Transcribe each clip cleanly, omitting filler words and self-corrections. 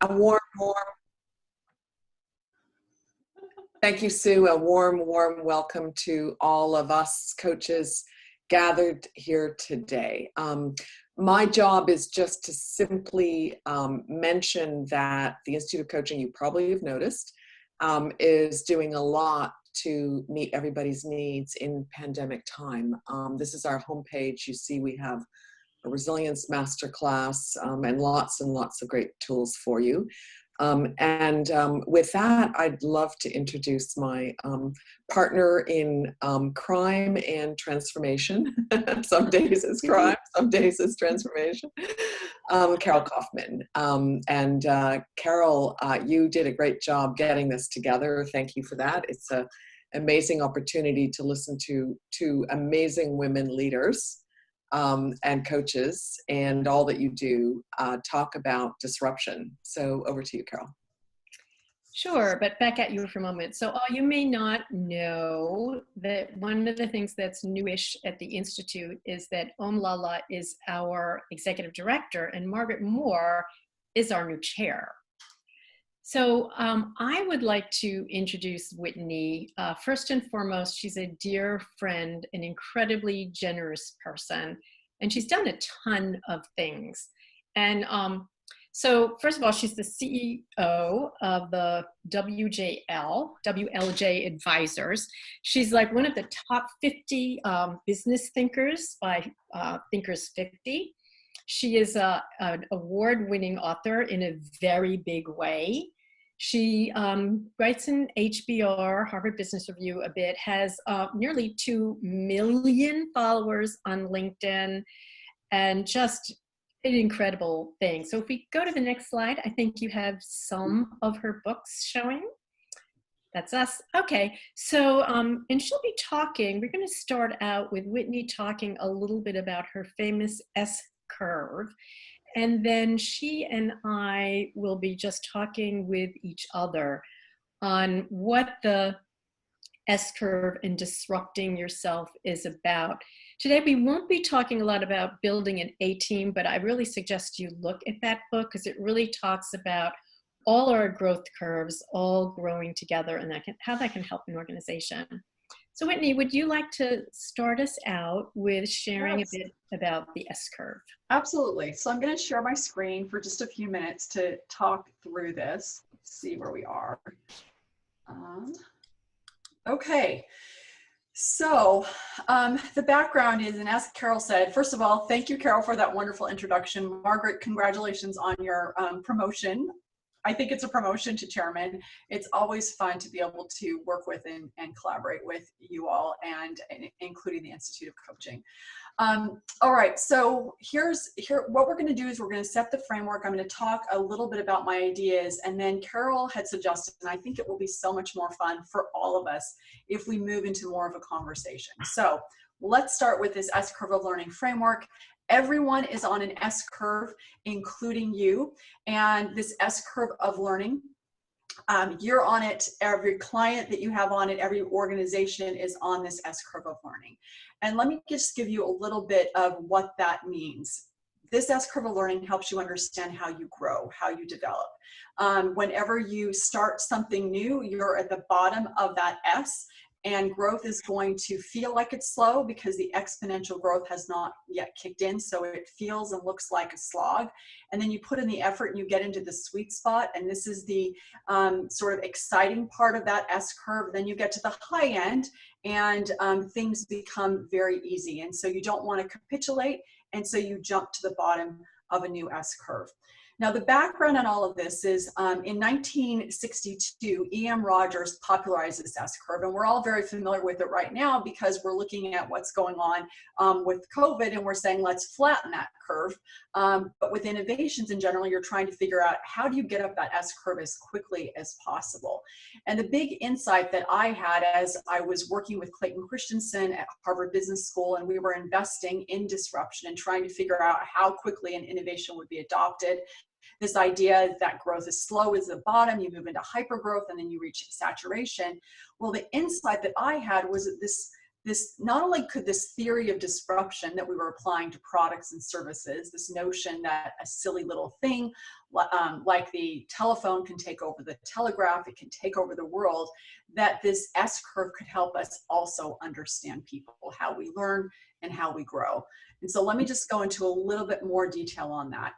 A warm, thank you, Sue. A warm welcome to all of us coaches gathered here today. My job is just to simply mention that the Institute of Coaching, you probably have noticed, is doing a lot to meet everybody's needs in pandemic time. This is our homepage. You see we have a resilience masterclass and lots of great tools for you. With that, I'd love to introduce my partner in crime and transformation. Some days it's crime, some days it's transformation. Carol Kaufman. Carol, you did a great job getting this together. Thank you for that. It's an amazing opportunity to listen to amazing women leaders and coaches, and all that you do talk about disruption. So over to you, Carol. Sure, but back at you for a moment. So you may not know that one of the things that's newish at the Institute is that Om Lala is our executive director and Margaret Moore is our new chair. So I would like to introduce Whitney. First and foremost, she's a dear friend, an incredibly generous person, and she's done a ton of things. And so first of all, she's the CEO of the WLJ Advisors. She's like one of the top 50 business thinkers by Thinkers 50. She is an award-winning author in a very big way. She writes in HBR, Harvard Business Review a bit, has nearly 2 million followers on LinkedIn, and just an incredible thing. So if we go to the next slide, I think you have some of her books showing. That's us. Okay, so, and she'll be talking, we're gonna start out with Whitney talking a little bit about her famous S-curve. And then she and I will be just talking with each other on what the S-curve and disrupting yourself is about. Today, we won't be talking a lot about building an A-team, but I really suggest you look at that book because it really talks about all our growth curves, all growing together, and how that can help an organization. So Whitney, would you like to start us out with sharing a bit about the S-curve? Absolutely. So I'm going to share my screen for just a few minutes to talk through this, see where we are. Okay. So the background is, and as Carol said, first of all, thank you, Carol, for that wonderful introduction. Margaret, congratulations on your promotion. I think it's a promotion to chairman. It's always fun to be able to work with and collaborate with you all, and including the Institute of Coaching. All right, so here what we're going to do is we're going to set the framework. I'm going to talk a little bit about my ideas, and then Carol had suggested, and I think it will be so much more fun for all of us if we move into more of a conversation. So let's start with this S-curve of learning framework. Everyone is on an S-curve, including you, and this S-curve of learning, you're on it, every client that you have on it, every organization is on this S-curve of learning. And let me just give you a little bit of what that means. This S-curve of learning helps you understand how you grow, how you develop. Whenever you start something new, you're at the bottom of that S, and growth is going to feel like it's slow because the exponential growth has not yet kicked in. So it feels and looks like a slog. And then you put in the effort and you get into the sweet spot. And this is the sort of exciting part of that S-curve. Then you get to the high end and things become very easy. And so you don't want to capitulate. And so you jump to the bottom of a new S-curve. Now, the background on all of this is in 1962, E.M. Rogers popularized this S-curve, and we're all very familiar with it right now because we're looking at what's going on with COVID, and we're saying, let's flatten that curve. But with innovations in general, you're trying to figure out how do you get up that S-curve as quickly as possible. And the big insight that I had as I was working with Clayton Christensen at Harvard Business School, and we were investing in disruption and trying to figure out how quickly an innovation would be adopted. This idea that growth is slow is the bottom, you move into hypergrowth, and then you reach saturation. Well, the insight that I had was that this this, not only could this theory of disruption that we were applying to products and services, this notion that a silly little thing like the telephone can take over the telegraph, it can take over the world, that this S-curve could help us also understand people, how we learn and how we grow. And so let me just go into a little bit more detail on that.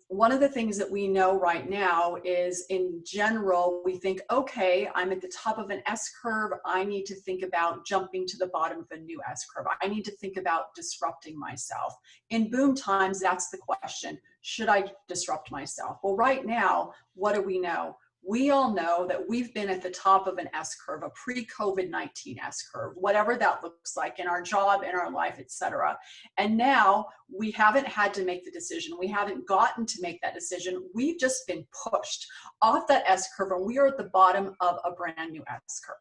One of the things that we know right now is, in general, we think, okay, I'm at the top of an S-curve. I need to think about jumping to the bottom of a new S-curve. I need to think about disrupting myself. In boom times, that's the question. Should I disrupt myself? Well, right now, what do we know? We all know that we've been at the top of an S-curve, a pre-COVID-19 S-curve, whatever that looks like in our job, in our life, etc. And now we haven't had to make the decision. We haven't gotten to make that decision. We've just been pushed off that S-curve, and we are at the bottom of a brand new S-curve.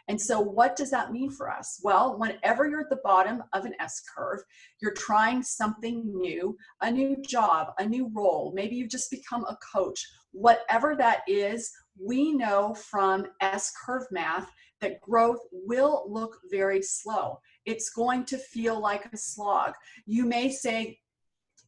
And so what does that mean for us? Well, whenever you're at the bottom of an S-curve, you're trying something new, a new job, a new role. Maybe you've just become a coach. Whatever that is, we know from S-curve math that growth will look very slow. It's going to feel like a slog. You may say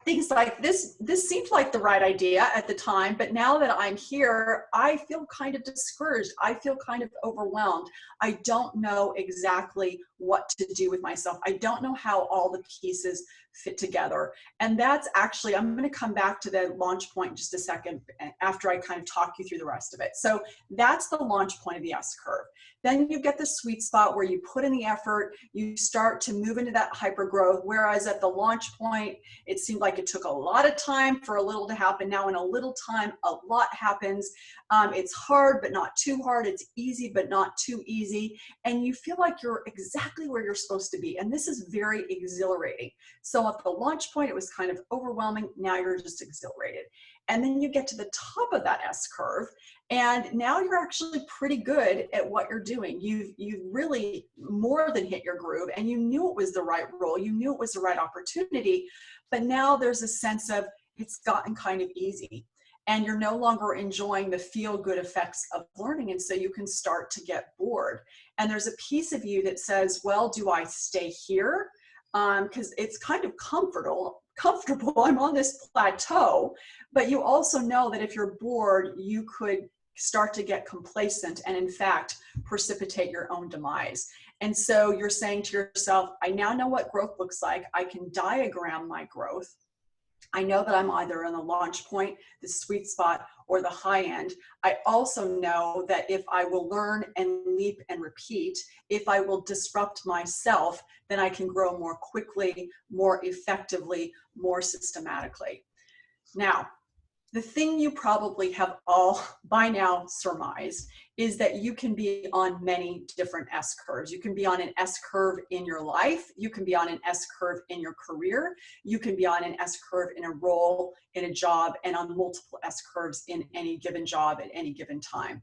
things like, this seemed like the right idea at the time, but now that I'm here, I feel kind of discouraged. I feel kind of overwhelmed. I don't know exactly what to do with myself. I don't know how all the pieces fit together. And that's actually, I'm going to come back to the launch point in just a second after I kind of talk you through the rest of it. So that's the launch point of the S-curve. Then you get the sweet spot where you put in the effort, you start to move into that hyper growth. Whereas at the launch point, it seemed like it took a lot of time for a little to happen. Now in a little time, a lot happens. It's hard, but not too hard. It's easy, but not too easy. And you feel like you're exactly where you're supposed to be. And this is very exhilarating. So at the launch point, it was kind of overwhelming. Now you're just exhilarated. And then you get to the top of that S-curve, and now you're actually pretty good at what you're doing. You've really more than hit your groove, and you knew it was the right role. You knew it was the right opportunity, but now there's a sense of it's gotten kind of easy, and you're no longer enjoying the feel-good effects of learning, and so you can start to get bored. And there's a piece of you that says, well, do I stay here? Because it's kind of comfortable, I'm on this plateau, but you also know that if you're bored, you could start to get complacent and in fact precipitate your own demise. And so you're saying to yourself, I now know what growth looks like. I can diagram my growth. I know that I'm either in the launch point, the sweet spot, or the high end. I also know that if I will learn and leap and repeat, if I will disrupt myself, then I can grow more quickly, more effectively, more systematically. Now, the thing you probably have all by now surmised is that you can be on many different S-curves. You can be on an S-curve in your life. You can be on an S-curve in your career. You can be on an S-curve in a role, in a job, and on multiple S-curves in any given job at any given time.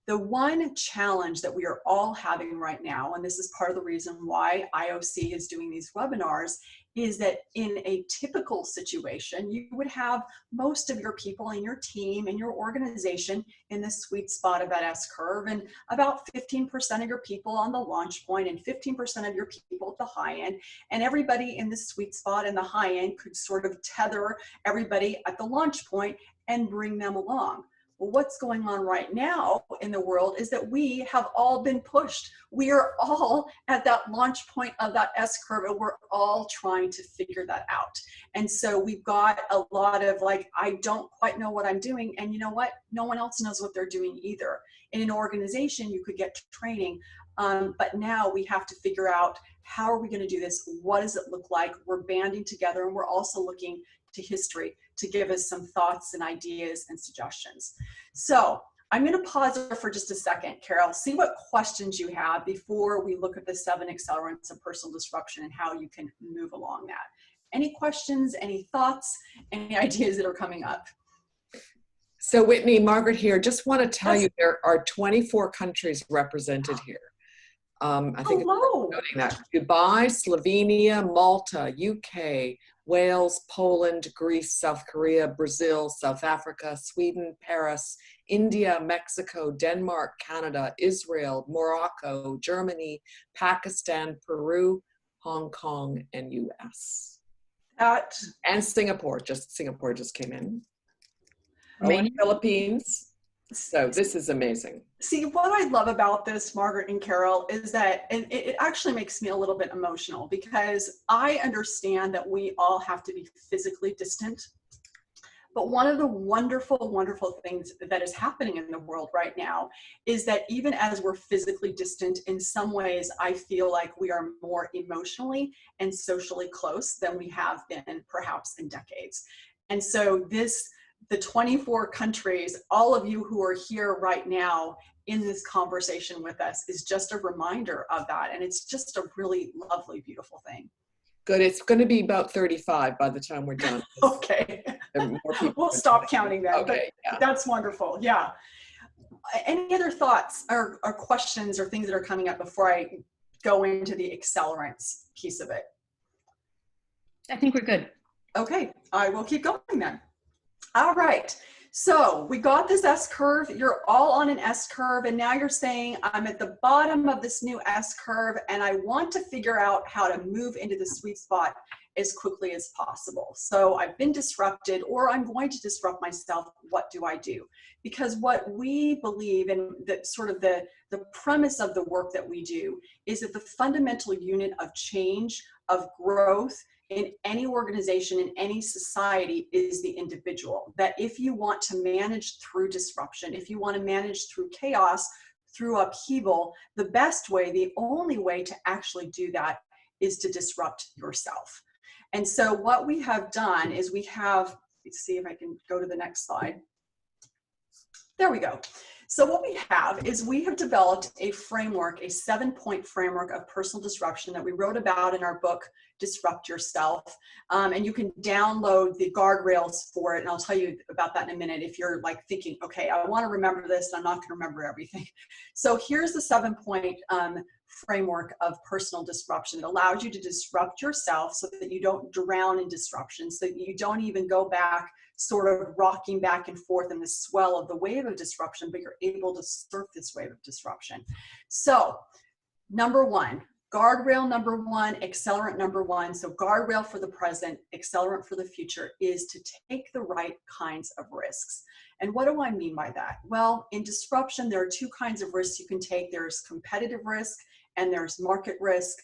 The one challenge that we are all having right now, and this is part of the reason why IOC is doing these webinars, is that in a typical situation, you would have most of your people in your team and your organization in the sweet spot of that S-curve, and about 15% of your people on the launch point and 15% of your people at the high end. And everybody in the sweet spot and the high end could sort of tether everybody at the launch point and bring them along. Well, what's going on right now in the world is that we have all been pushed. We are all at that launch point of that S-curve, and we're all trying to figure that out. And so we've got a lot of like, I don't quite know what I'm doing. And you know what? No one else knows what they're doing either. In an organization, you could get training, but now we have to figure out, how are we going to do this? What does it look like? We're banding together, and we're also looking to history to give us some thoughts and ideas and suggestions. So I'm going to pause there for just a second, Carol, see what questions you have before we look at the 7 accelerants of personal disruption and how you can move along that. Any questions, any thoughts, any ideas that are coming up? So Whitney, Margaret here, just want to tell you there are 24 countries represented here. I think Hello. it's noting that Dubai, Slovenia, Malta, UK, Wales, Poland, Greece, South Korea, Brazil, South Africa, Sweden, Paris, India, Mexico, Denmark, Canada, Israel, Morocco, Germany, Pakistan, Peru, Hong Kong, and US. And Singapore just came in. Oh, and Philippines. So this is amazing. See, what I love about this, Margaret and Carol, is that it actually makes me a little bit emotional, because I understand that we all have to be physically distant. But one of the wonderful, wonderful things that is happening in the world right now is that even as we're physically distant, in some ways, I feel like we are more emotionally and socially close than we have been perhaps in decades. And so the 24 countries, all of you who are here right now in this conversation with us, is just a reminder of that. And it's just a really lovely, beautiful thing. Good. It's going to be about 35 by the time we're done. Okay. We'll stop counting then. Okay. But that's wonderful. Yeah. Any other thoughts or questions or things that are coming up before I go into the accelerants piece of it? I think we're good. Okay. I will keep going then. All right. So we got this S curve. You're all on an S curve. And now you're saying, I'm at the bottom of this new S curve, and I want to figure out how to move into the sweet spot as quickly as possible. So I've been disrupted, or I'm going to disrupt myself. What do I do? Because what we believe, and that sort of the premise of the work that we do, is that the fundamental unit of change, of growth, in any organization, in any society, is the individual. That if you want to manage through disruption, if you want to manage through chaos, through upheaval, the best way, the only way to actually do that is to disrupt yourself. And so what we have done is let's see if I can go to the next slide. There we go. So what we have is we have developed a framework, a 7-point framework of personal disruption that we wrote about in our book, Disrupt Yourself. And you can download the guardrails for it. And I'll tell you about that in a minute if you're like thinking, okay, I want to remember this, and I'm not going to remember everything. So here's the 7-point framework of personal disruption. It allows you to disrupt yourself so that you don't drown in disruption, so that you don't even go back sort of rocking back and forth in the swell of the wave of disruption, but you're able to surf this wave of disruption. So number one, guardrail number one, accelerant number one. So guardrail for the present, accelerant for the future is to take the right kinds of risks. And what do I mean by that? Well, in disruption, there are two kinds of risks you can take. There's competitive risk and there's market risk.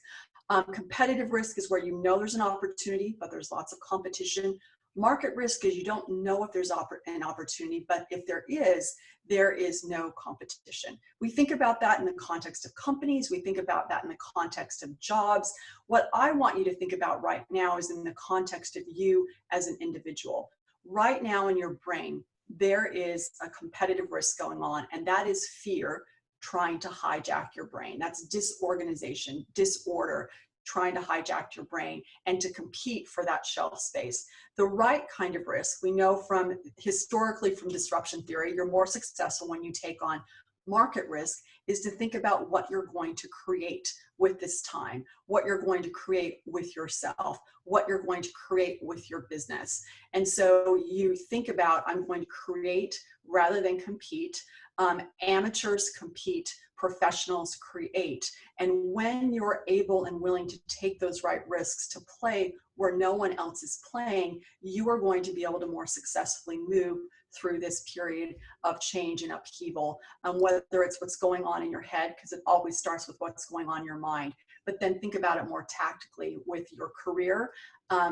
Competitive risk is where you know there's an opportunity, but there's lots of competition. Market risk is you don't know if there's an opportunity, but if there is no competition. We think about that in the context of companies. We think about that in the context of jobs. What I want you to think about right now is in the context of you as an individual. Right now in your brain, there is a competitive risk going on, and that is fear trying to hijack your brain. That's disorganization, disorder, trying to hijack your brain and to compete for that shelf space. The right kind of risk, we know from historically from disruption theory, you're more successful when you take on market risk, is to think about what you're going to create with this time, what you're going to create with yourself, what you're going to create with your business. And so you think about, I'm going to create rather than compete. Amateurs compete, professionals create. And when you're able and willing to take those right risks to play where no one else is playing, you are going to be able to more successfully move through this period of change and upheaval, whether it's what's going on in your head, because it always starts with what's going on in your mind, but then think about it more tactically with your career,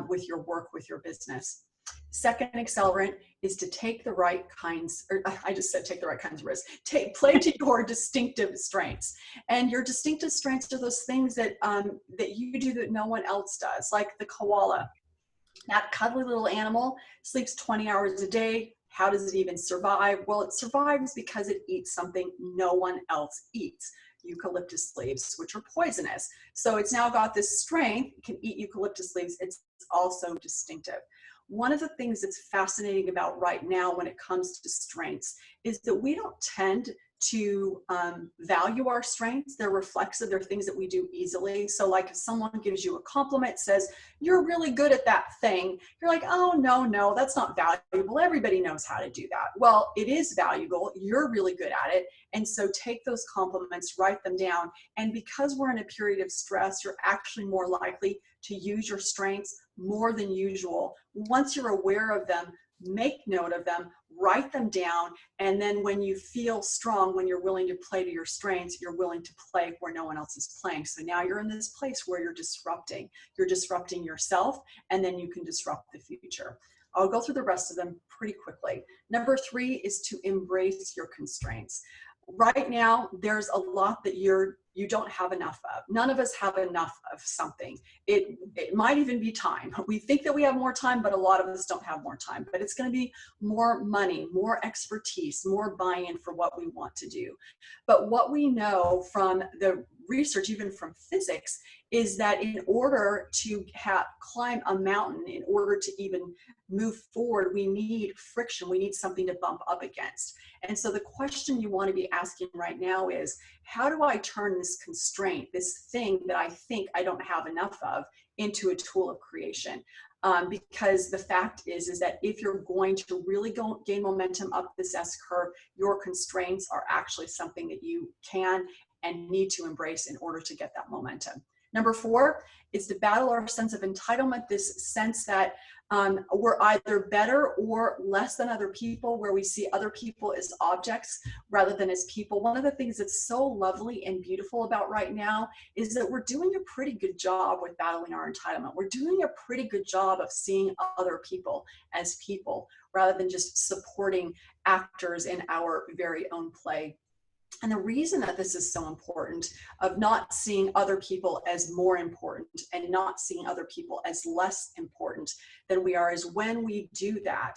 with your work, with your business. Second accelerant is to take the right kinds, or I just said take the right kinds of risks. Play to your distinctive strengths. And your distinctive strengths are those things that you do that no one else does, like the koala. That cuddly little animal sleeps 20 hours a day. How does it even survive? Well, it survives because it eats something no one else eats. Eucalyptus leaves, which are poisonous. So it's now got this strength, it can eat eucalyptus leaves. It's also distinctive. one of the things that's fascinating about right now when it comes to strengths is that we don't tend to value our strengths. They're reflexive. They're things that we do easily. So like if someone gives you a compliment, says, you're really good at that thing, you're like, oh, no, that's not valuable. Everybody knows how to do that. Well, it is valuable. You're really good at it. And so take those compliments, write them down. And because we're in a period of stress, you're actually more likely to use your strengths more than usual. Once you're aware of them, make note of them, write them down, and then when you feel strong, when you're willing to play to your strengths, you're willing to play where no one else is playing. So now you're in this place where you're disrupting yourself, and then you can disrupt the future. I'll go through the rest of them pretty quickly. Number 3 is to embrace your constraints. Right now, there's a lot that you don't have enough of. None of us have enough of something. It might even be time. We think that we have more time, but a lot of us don't have more time. But it's going to be more money, more expertise, more buy-in for what we want to do. But what we know from the research, even from physics, is that in order to climb a mountain, in order to even move forward, we need friction. We need something to bump up against. And so the question you want to be asking right now is, how do I turn this constraint, this thing that I think I don't have enough of, into a tool of creation? Because the fact is that if you're going to really gain momentum up this S-curve, your constraints are actually something that you can and need to embrace in order to get that momentum. Number 4 is to battle our sense of entitlement, this sense that we're either better or less than other people, where we see other people as objects rather than as people. One of the things that's so lovely and beautiful about right now is that we're doing a pretty good job with battling our entitlement. We're doing a pretty good job of seeing other people as people rather than just supporting actors in our very own play. And the reason that this is so important, of not seeing other people as more important and not seeing other people as less important than we are, is when we do that,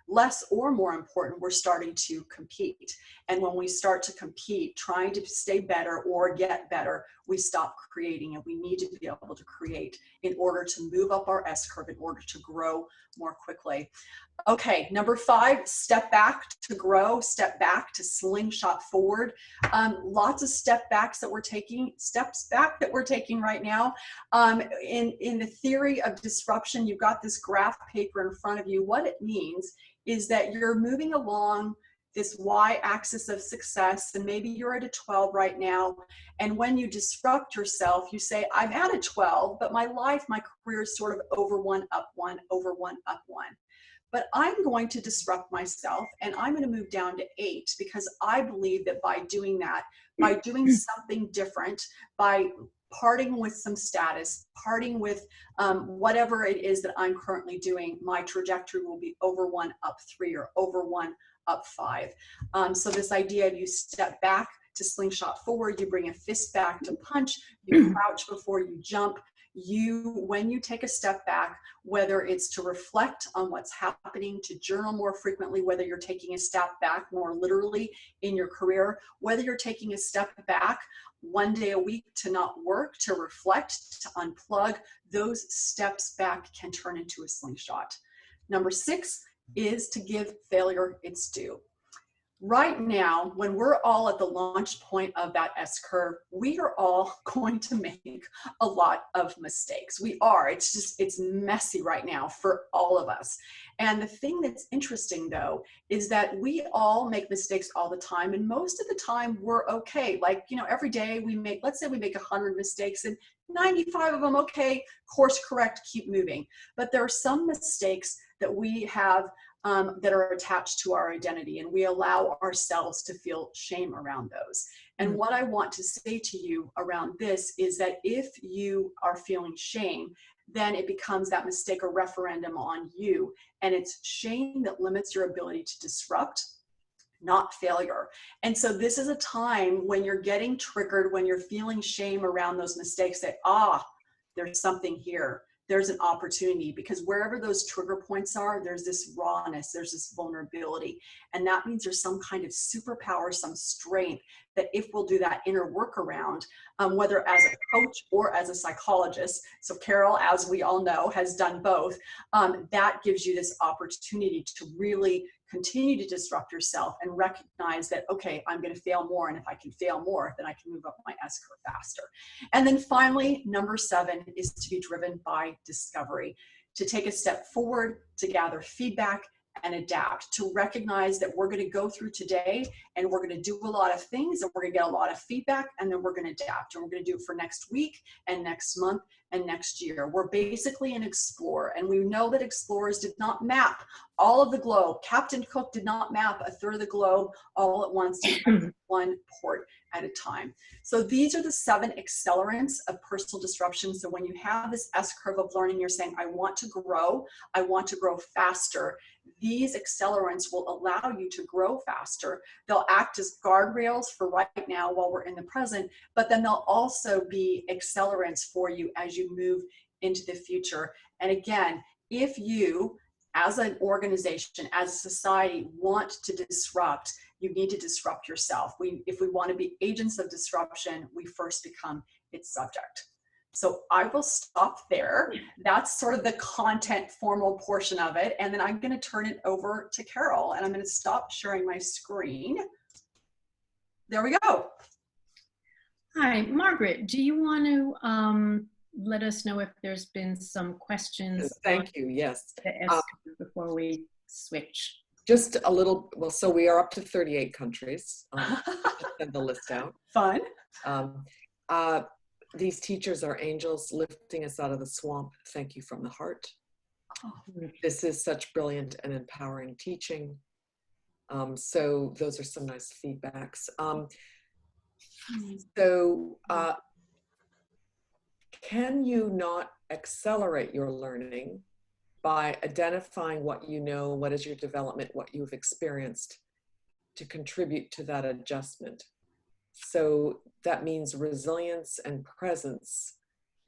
less or more important, we're starting to compete. And when we start to compete, trying to stay better or get better, we stop creating. And we need to be able to create in order to move up our S-curve, in order to grow more quickly. Okay, number 5, step back to grow, step back to slingshot forward. Lots of steps back that we're taking right now. In the theory of disruption, you've got this graph paper in front of you. What it means is that you're moving along this y-axis of success, and maybe you're at a 12 right now. And when you disrupt yourself, you say, I'm at a 12, but my life, my career is sort of over 1, up 1, over 1, up 1. But I'm going to disrupt myself, and I'm going to move down to 8, because I believe that by doing that, by doing something different, by parting with some status, parting with whatever it is that I'm currently doing, my trajectory will be over 1, up 3, or over 1, up 5. So this idea of you step back to slingshot forward, you bring a fist back to punch, you crouch before you jump. When you take a step back, whether it's to reflect on what's happening, to journal more frequently, whether you're taking a step back more literally in your career, whether you're taking a step back 1 day a week to not work, to reflect, to unplug, those steps back can turn into a slingshot. Number 6 is to give failure its due. Right now, when we're all at the launch point of that S-curve, we are all going to make a lot of mistakes. We are. It's messy right now for all of us. And the thing that's interesting, though, is that we all make mistakes all the time. And most of the time, we're okay. Like, every day let's say we make 100 mistakes, and 95 of them, okay, course correct, keep moving. But there are some mistakes that we have that are attached to our identity, and we allow ourselves to feel shame around those. And what I want to say to you around this is that if you are feeling shame, then it becomes that mistake a referendum on you, and it's shame that limits your ability to disrupt, not failure. And so this is a time when you're getting triggered, when you're feeling shame around those mistakes, that there's something here there's an opportunity, because wherever those trigger points are, there's this rawness, there's this vulnerability. And that means there's some kind of superpower, some strength that if we'll do that inner work around, whether as a coach or as a psychologist, so Carol, as we all know, has done both, that gives you this opportunity to really continue to disrupt yourself and recognize that, okay, I'm going to fail more. And if I can fail more, then I can move up my S curve faster. And then finally, number 7 is to be driven by discovery, to take a step forward, to gather feedback and adapt, to recognize that we're going to go through today and we're going to do a lot of things and we're going to get a lot of feedback, and then we're going to adapt, and we're going to do it for next week and next month and next year. We're basically an explorer, and we know that explorers did not map all of the globe. Captain Cook did not map a third of the globe all at once, one port at a time. So these are the 7 accelerants of personal disruption. So when you have this S curve of learning, you're saying, I want to grow faster. These accelerants will allow you to grow faster. They'll act as guardrails for right now while we're in the present, but then they'll also be accelerants for you as you move into the future. And again, if you, as an organization, as a society, want to disrupt, you need to disrupt yourself. If we want to be agents of disruption, we first become its subject. So I will stop there. That's sort of the content formal portion of it. And then I'm going to turn it over to Carol, and I'm going to stop sharing my screen. There we go. Hi, Margaret, do you want to let us know if there's been some questions? Thank you, yes. Before we switch. Just a little, well, so we are up to 38 countries. Send the list out. Fun. These teachers are angels lifting us out of the swamp. Thank you from the heart. Oh. This is such brilliant and empowering teaching. So those are some nice feedbacks. Can you not accelerate your learning by identifying what you know, what is your development, what you've experienced, to contribute to that adjustment? So that means resilience and presence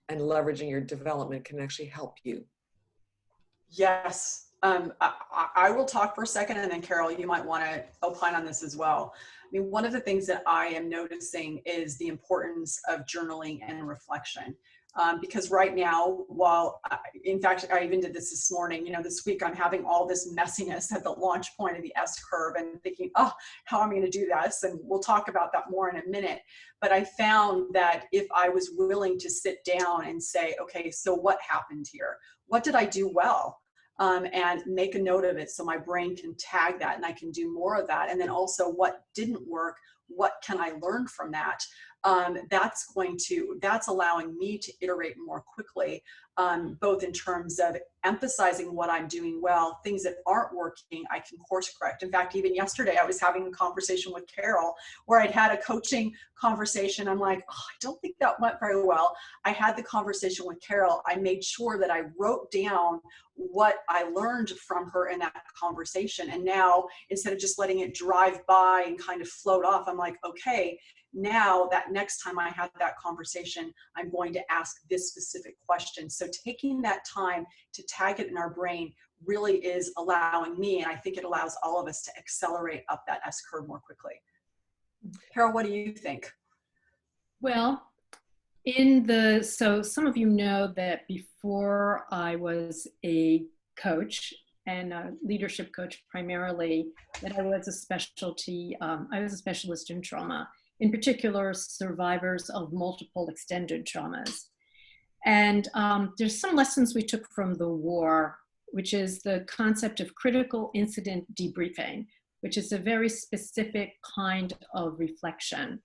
and leveraging your development can actually help you. Yes. I will talk for a second, and then Carol, you might want to opine on this as well. I mean, one of the things that I am noticing is the importance of journaling and reflection. Because right now, in fact, I even did this morning, this week I'm having all this messiness at the launch point of the S curve and thinking, oh, how am I going to do this? And we'll talk about that more in a minute. But I found that if I was willing to sit down and say, okay, so what happened here? What did I do well? And make a note of it so my brain can tag that and I can do more of that. And then also what didn't work, what can I learn from that? That's allowing me to iterate more quickly, both in terms of emphasizing what I'm doing well, things that aren't working, I can course correct. In fact, even yesterday, I was having a conversation with Carol where I'd had a coaching conversation. I'm like, oh, I don't think that went very well. I had the conversation with Carol. I made sure that I wrote down what I learned from her in that conversation. And now, instead of just letting it drive by and kind of float off, I'm like, okay, now that next time I have that conversation, I'm going to ask this specific question. So taking that time to tag it in our brain really is allowing me, and I think it allows all of us to accelerate up that S curve more quickly. Carol, what do you think? Well, so some of you know that before I was a coach and a leadership coach primarily, that I was a specialist in trauma, in particular survivors of multiple extended traumas. And there's some lessons we took from the war, which is the concept of critical incident debriefing, which is a very specific kind of reflection.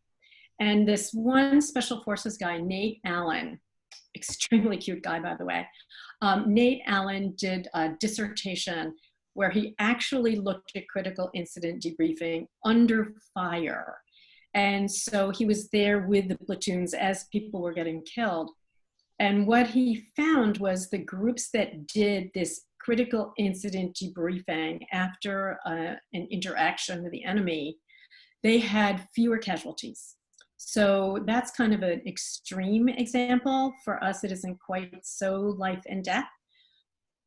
And this one special forces guy, Nate Allen, extremely cute guy, by the way. Nate Allen did a dissertation where he actually looked at critical incident debriefing under fire. And so he was there with the platoons as people were getting killed. And what he found was the groups that did this critical incident debriefing after an interaction with the enemy, they had fewer casualties. So that's kind of an extreme example. For us, it isn't quite so life and death,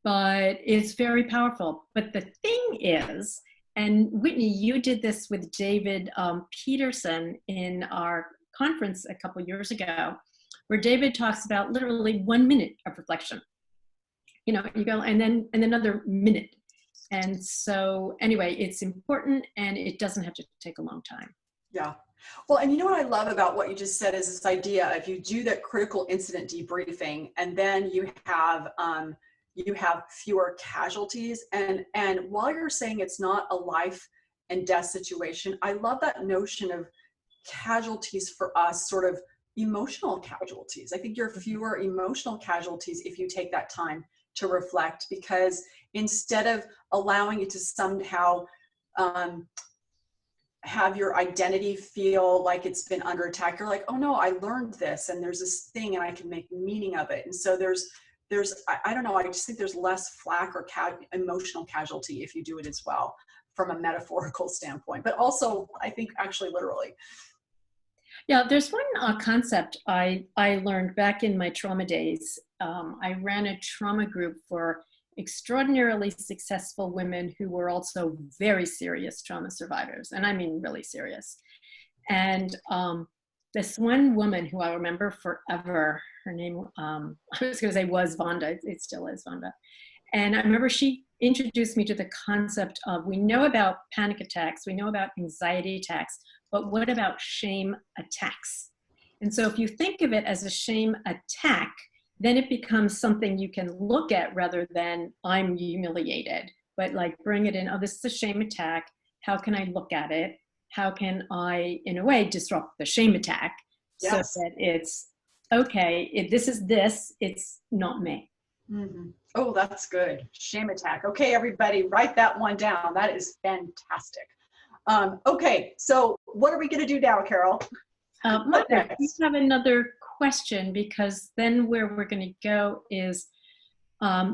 but it's very powerful. But the thing is, and Whitney, you did this with David Peterson in our conference a couple years ago, where David talks about literally 1 minute of reflection. You know, you go and then another minute. And so anyway, it's important and it doesn't have to take a long time. Yeah. Well, and you know what I love about what you just said is this idea of you do that critical incident debriefing, and then you have fewer casualties. And while you're saying it's not a life and death situation, I love that notion of casualties for us, sort of emotional casualties. I think you're fewer emotional casualties if you take that time to reflect, because instead of allowing it to somehow have your identity feel like it's been under attack, you're like, oh no, I learned this and there's this thing and I can make meaning of it. And so there's I don't know, I just think there's less flack or emotional casualty if you do it as well, from a metaphorical standpoint, but also I think actually literally. Yeah, there's one concept I learned back in my trauma days. I ran a trauma group for extraordinarily successful women who were also very serious trauma survivors. And I mean, really serious. And this one woman who I remember forever, her name, I was going to say was Vonda, it still is Vonda. And I remember she introduced me to the concept of, we know about panic attacks, we know about anxiety attacks, but what about shame attacks? And so if you think of it as a shame attack, then it becomes something you can look at rather than I'm humiliated, but like bring it in, oh, this is a shame attack. How can I look at it? How can I, in a way, disrupt the shame attack? Yes. So that it's, okay, this is this, it's not me. Mm-hmm. Oh, that's good. Shame attack. Okay, everybody, write that one down. That is fantastic. Okay, so what are we going to do now, Carol? Margaret, we have another question, because then where we're going to go is,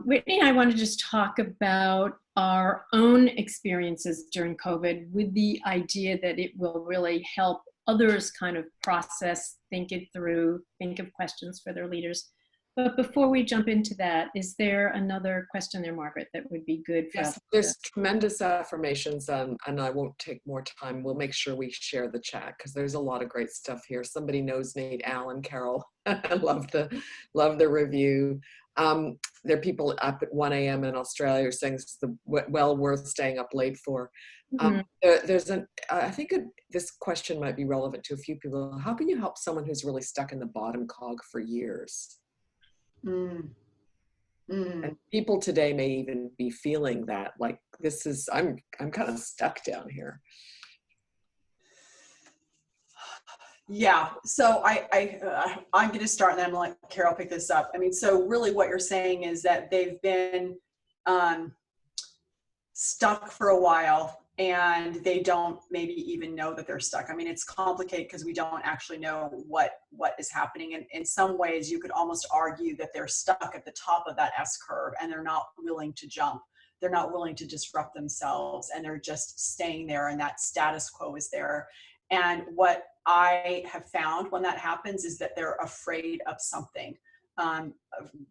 Whitney and I want to just talk about our own experiences during COVID, with the idea that it will really help others kind of process, think it through, think of questions for their leaders. But before we jump into that, is there another question there, Margaret, that would be good for us? Yes, there's tremendous affirmations, and I won't take more time. We'll make sure we share the chat, because there's a lot of great stuff here. Somebody knows Nate Allen, Carol. I love the review. There are people up at 1 a.m. in Australia saying it's well worth staying up late for. I think this question might be relevant to a few people. How can you help someone who's really stuck in the bottom cog for years? And people today may even be feeling that, like, this is, I'm kind of stuck down here. Yeah, so I'm going to start, and then I'm going to let Carol pick this up. I mean, so really what you're saying is that they've been stuck for a while, and they don't maybe even know that they're stuck. I mean, it's complicated because we don't actually know what is happening. And in some ways, you could almost argue that they're stuck at the top of that S curve, and they're not willing to jump. They're not willing to disrupt themselves, and they're just staying there, and that status quo is there. And what I have found when that happens is that they're afraid of something.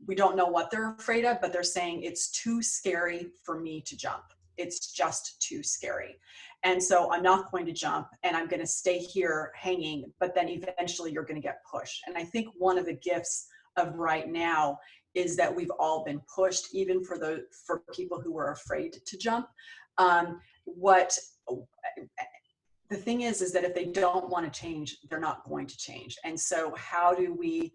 We don't know what they're afraid of, but they're saying it's too scary for me to jump. It's just too scary. And so I'm not going to jump, and I'm going to stay here hanging, but then eventually you're going to get pushed. And I think one of the gifts of right now is that we've all been pushed, even for people who were afraid to jump. The thing is that if they don't want to change, they're not going to change. And so how do we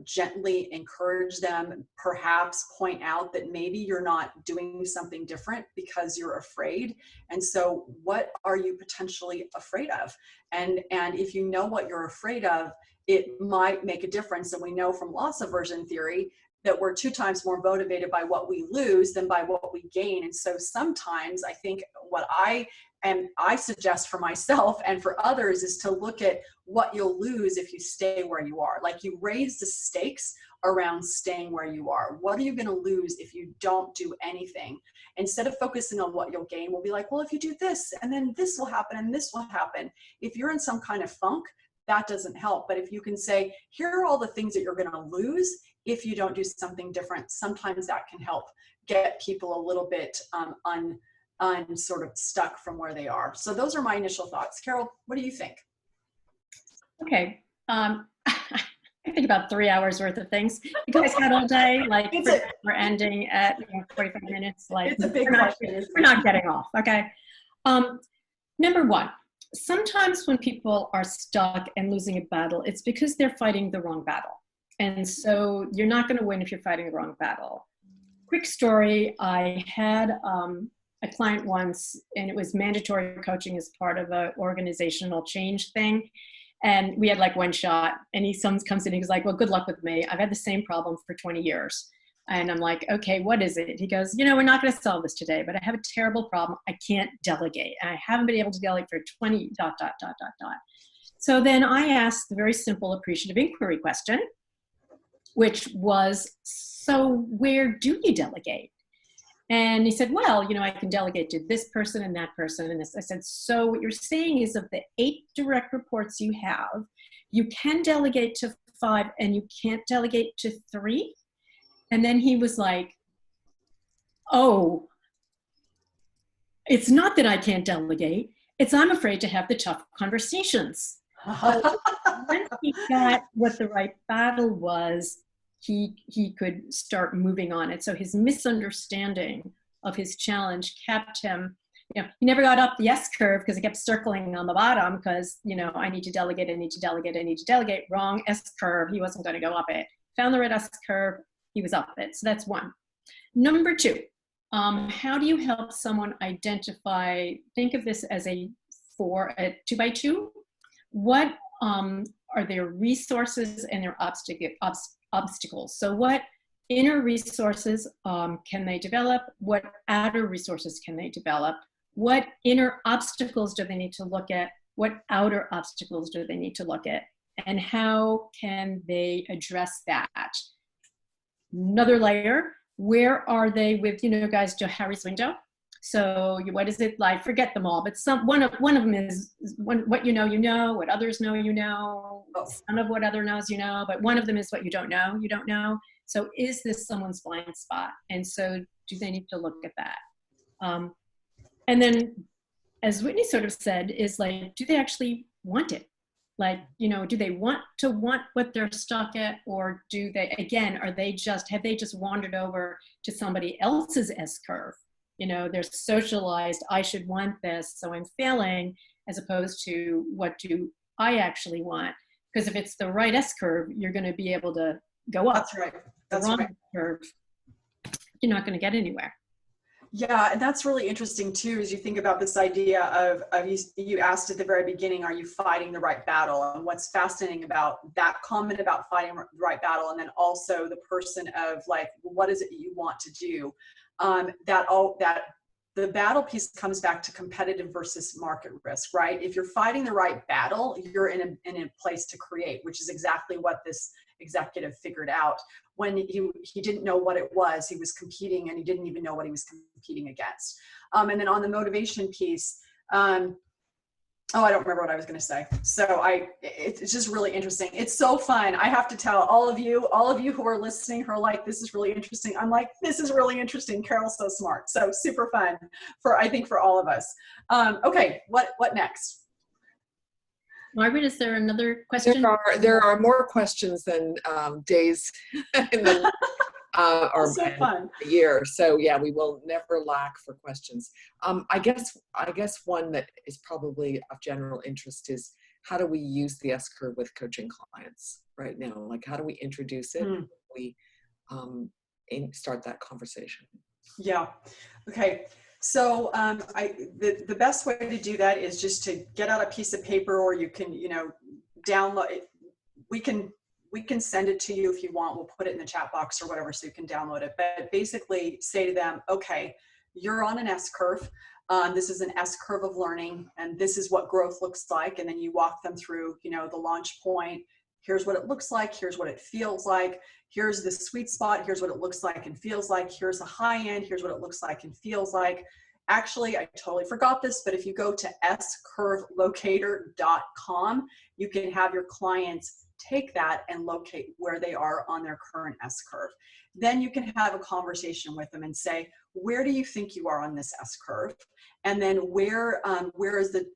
gently encourage them, perhaps point out that maybe you're not doing something different because you're afraid. And so what are you potentially afraid of? And if you know what you're afraid of, it might make a difference. And we know from loss aversion theory that we're 2 times more motivated by what we lose than by what we gain. And so sometimes I think what I suggest for myself and for others is to look at what you'll lose if you stay where you are. Like, you raise the stakes around staying where you are. What are you going to lose if you don't do anything? Instead of focusing on what you'll gain, we'll be like, well, if you do this, and then this will happen, and this will happen. If you're in some kind of funk, that doesn't help. But if you can say, here are all the things that you're going to lose if you don't do something different, sometimes that can help get people a little bit sort of stuck from where they are. So those are my initial thoughts. Carol, what do you think? Okay. I think about 3 hours worth of things. You guys had all day, like we're ending at 45 minutes. Like it's a big question. We're not getting off. Okay. Number one, sometimes when people are stuck and losing a battle, it's because they're fighting the wrong battle. And so you're not going to win if you're fighting the wrong battle. Quick story. I had a client once, and it was mandatory coaching as part of an organizational change thing. And we had like one shot, and someone comes in and he's like, well, good luck with me. I've had the same problem for 20 years. And I'm like, okay, what is it? He goes, we're not going to solve this today, but I have a terrible problem. I can't delegate. And I haven't been able to delegate for 20 ... So then I asked the very simple appreciative inquiry question, which was, so where do you delegate? And he said, well, I can delegate to this person and that person and this. I said, so what you're saying is of the 8 direct reports you have, you can delegate to 5 and you can't delegate to 3? And then he was like, oh, it's not that I can't delegate. It's I'm afraid to have the tough conversations. Once he got what the right battle was, he could start moving on it. So his misunderstanding of his challenge kept him, he never got up the S curve because he kept circling on the bottom because, I need to delegate, I need to delegate, I need to delegate. Wrong S curve. He wasn't going to go up it. Found the right S curve. He was up it. So that's one. Number 2, how do you help someone identify, think of this as a 2x2. What are their resources and their obstacles? So what inner resources can they develop? What outer resources can they develop? What inner obstacles do they need to look at? What outer obstacles do they need to look at? And how can they address that? Another layer, where are they with, guys, Johari's window? So what is it like? Forget them all, but one of them is what you know, what others know, some of what other knows, but one of them is what you don't know. So is this someone's blind spot? And so do they need to look at that? And then, as Whitney sort of said, is like, do they actually want it? Like, do they want what they're stuck at, or do they, again, have they just wandered over to somebody else's S curve? They're socialized, I should want this, so I'm failing, as opposed to what do I actually want? Because if it's the right S curve, you're going to be able to go up. That's right. That's the wrong right. curve, you're not going to get anywhere. Yeah, and that's really interesting too, as you think about this idea of you asked at the very beginning, are you fighting the right battle? And what's fascinating about that comment about fighting the right battle, and then also the person of like, what is it you want to do? That the battle piece comes back to competitive versus market risk, right? If you're fighting the right battle, you're in a place to create, which is exactly what this executive figured out. When he didn't know what it was, he was competing and he didn't even know what he was competing against. And then on the motivation piece, I don't remember what I was going to say. So it's just really interesting. It's so fun. I have to tell all of you who are listening, who are like, this is really interesting. I'm like, this is really interesting. Carol's so smart. So super fun I think for all of us. Okay. What next? Margaret, is there another question? There are more questions than days in the so fun. a year. So yeah, we will never lack for questions. I guess one that is probably of general interest is, how do we use the S curve with coaching clients right now? Like, how do we introduce it? We start that conversation. Yeah. Okay. So the best way to do that is just to get out a piece of paper, or you can, download it. We can send it to you if you want. We'll put it in the chat box or whatever, so you can download it. But basically say to them, okay, you're on an S curve. This is an S curve of learning, and this is what growth looks like. And then you walk them through, the launch point. Here's what it looks like. Here's what it feels like. Here's the sweet spot. Here's what it looks like and feels like. Here's the high end. Here's what it looks like and feels like. Actually, I totally forgot this, but if you go to scurvelocator.com, you can have your clients take that and locate where they are on their current S-curve. Then you can have a conversation with them and say, where do you think you are on this S-curve? And then where is the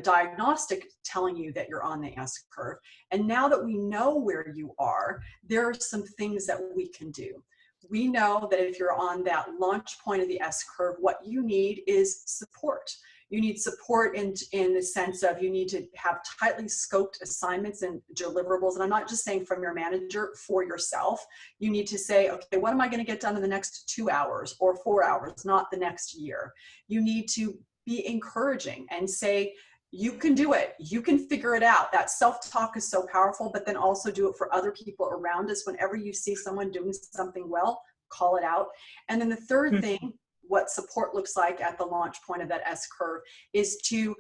diagnostic telling you that you're on the S-curve? And now that we know where you are, there are some things that we can do. We know that if you're on that launch point of the S-curve, what you need is support. You need support in the sense of you need to have tightly scoped assignments and deliverables. And I'm not just saying from your manager, for yourself. You need to say, okay, what am I going to get done in the next 2 hours or 4 hours, not the next year? You need to be encouraging and say, you can do it. You can figure it out. That self-talk is so powerful, but then also do it for other people around us. Whenever you see someone doing something well, call it out. And then the third thing, what support looks like at the launch point of that S-curve, is to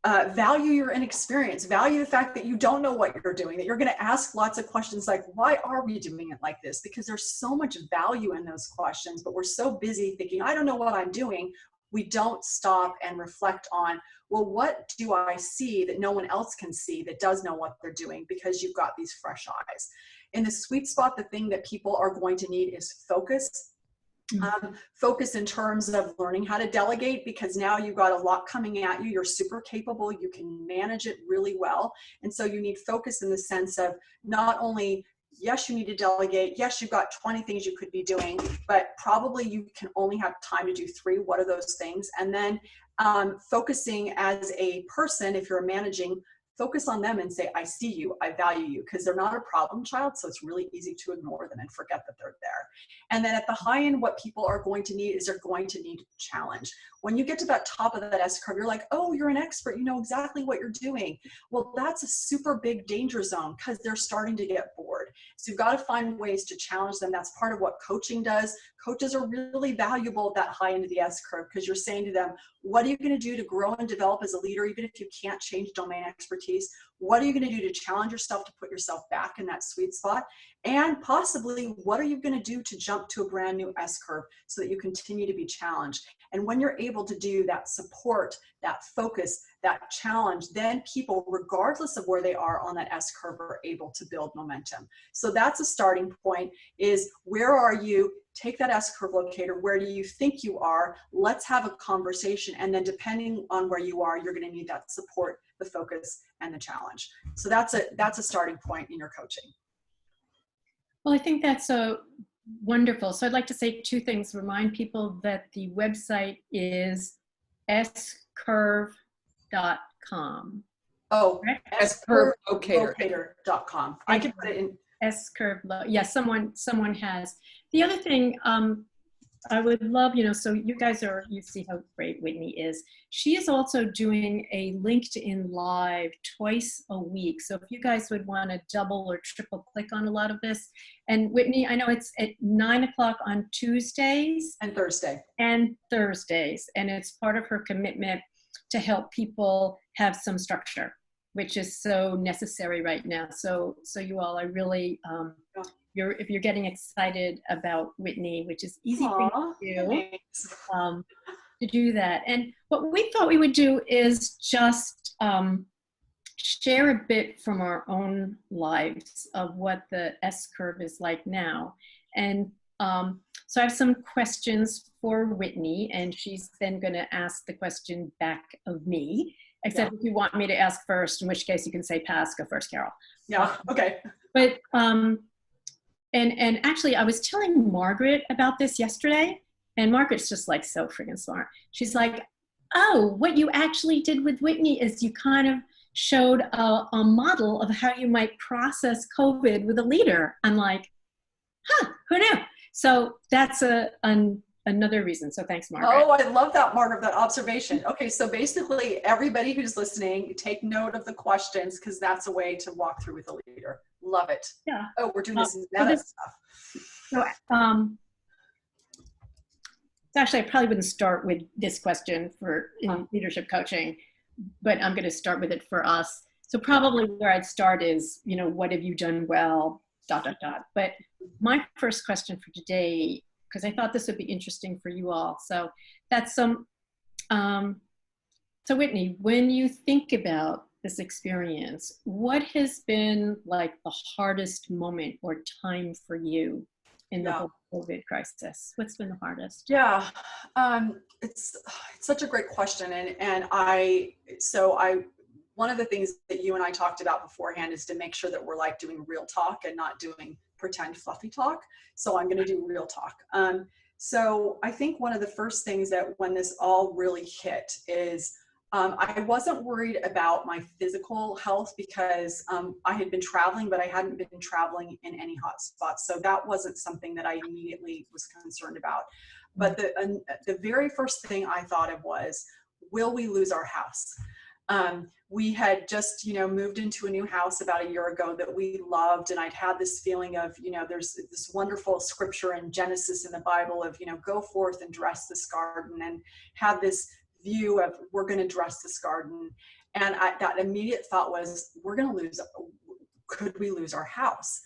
value your inexperience, value the fact that you don't know what you're doing, that you're going to ask lots of questions like, why are we doing it like this? Because there's so much value in those questions, but we're so busy thinking, I don't know what I'm doing. We don't stop and reflect on, well, what do I see that no one else can see that does know what they're doing, because you've got these fresh eyes. In the sweet spot, the thing that people are going to need is focus. Focus in terms of learning how to delegate, because now you've got a lot coming at you. You're super capable. You can manage it really well. And so you need focus in the sense of not only, yes, you need to delegate. Yes, you've got 20 things you could be doing, but probably you can only have time to do 3. What are those things? And then focusing as a person, if you're managing, focus on them and say, I see you, I value you, because they're not a problem child. So it's really easy to ignore them and forget that they're there. And then at the high end, what people are going to need is they're going to need challenge. When you get to that top of that S-curve, you're like, oh, you're an expert. You know exactly what you're doing. Well, that's a super big danger zone because they're starting to get bored. So you've got to find ways to challenge them. That's part of what coaching does. Coaches are really valuable at that high end of the S-curve, because you're saying to them, what are you going to do to grow and develop as a leader, even if you can't change domain expertise? What are you going to do to challenge yourself, to put yourself back in that sweet spot? And possibly, what are you going to do to jump to a brand new S-curve so that you continue to be challenged? And when you're able to do that support, that focus, that challenge, then people, regardless of where they are on that S-curve, are able to build momentum. So that's a starting point, is where are you? Take that S-curve locator. Where do you think you are? Let's have a conversation. And then depending on where you are, you're going to need that support, the focus, and the challenge. So that's a starting point in your coaching. Well, I think that's so wonderful. So I'd like to say 2 things. Remind people that the website is scurve.com. Oh, scurvelocator.com. I can put it in. S-curve, yes, someone has. The other thing I would love, so you see how great Whitney is. She is also doing a LinkedIn Live twice a week. So if you guys would want to double or triple click on a lot of this. And Whitney, I know it's at 9 o'clock on Tuesdays. And Thursday. And Thursdays. And it's part of her commitment to help people have some structure, which is so necessary right now. So you all, I really, if you're getting excited about Whitney, which is easy for you to do that. And what we thought we would do is just share a bit from our own lives of what the S-curve is like now. And so I have some questions for Whitney, and she's then going to ask the question back of me. Except if you want me to ask first, in which case you can say pass, go first, Carol. Yeah, okay. But, and actually I was telling Margaret about this yesterday, and Margaret's just like so freaking smart. She's like, oh, what you actually did with Whitney is you kind of showed a model of how you might process COVID with a leader. I'm like, huh, who knew? So that's another reason. So thanks, Margaret. Oh, I love that, Margaret, that observation. Okay, so basically everybody who's listening, take note of the questions, because that's a way to walk through with a leader. Love it. Yeah. Oh, we're doing this meta stuff. So, actually, I probably wouldn't start with this question in leadership coaching, but I'm going to start with it for us. So probably where I'd start is, what have you done well, ... But my first question for today because I thought this would be interesting for you all. So that's some, so Whitney, when you think about this experience, what has been like the hardest moment or time for you in the whole COVID crisis? What's been the hardest? Yeah, it's such a great question, and one of the things that you and I talked about beforehand is to make sure that we're like doing real talk and not doing pretend fluffy talk. So I'm going to do real talk. So I think one of the first things that when this all really hit is I wasn't worried about my physical health because I had been traveling, but I hadn't been traveling in any hot spots. So that wasn't something that I immediately was concerned about. But the very first thing I thought of was, will we lose our house? We had just, moved into a new house about a year ago that we loved. And I'd had this feeling of, there's this wonderful scripture in Genesis in the Bible of, go forth and dress this garden, and had this view of we're going to dress this garden. And that immediate thought was, could we lose our house?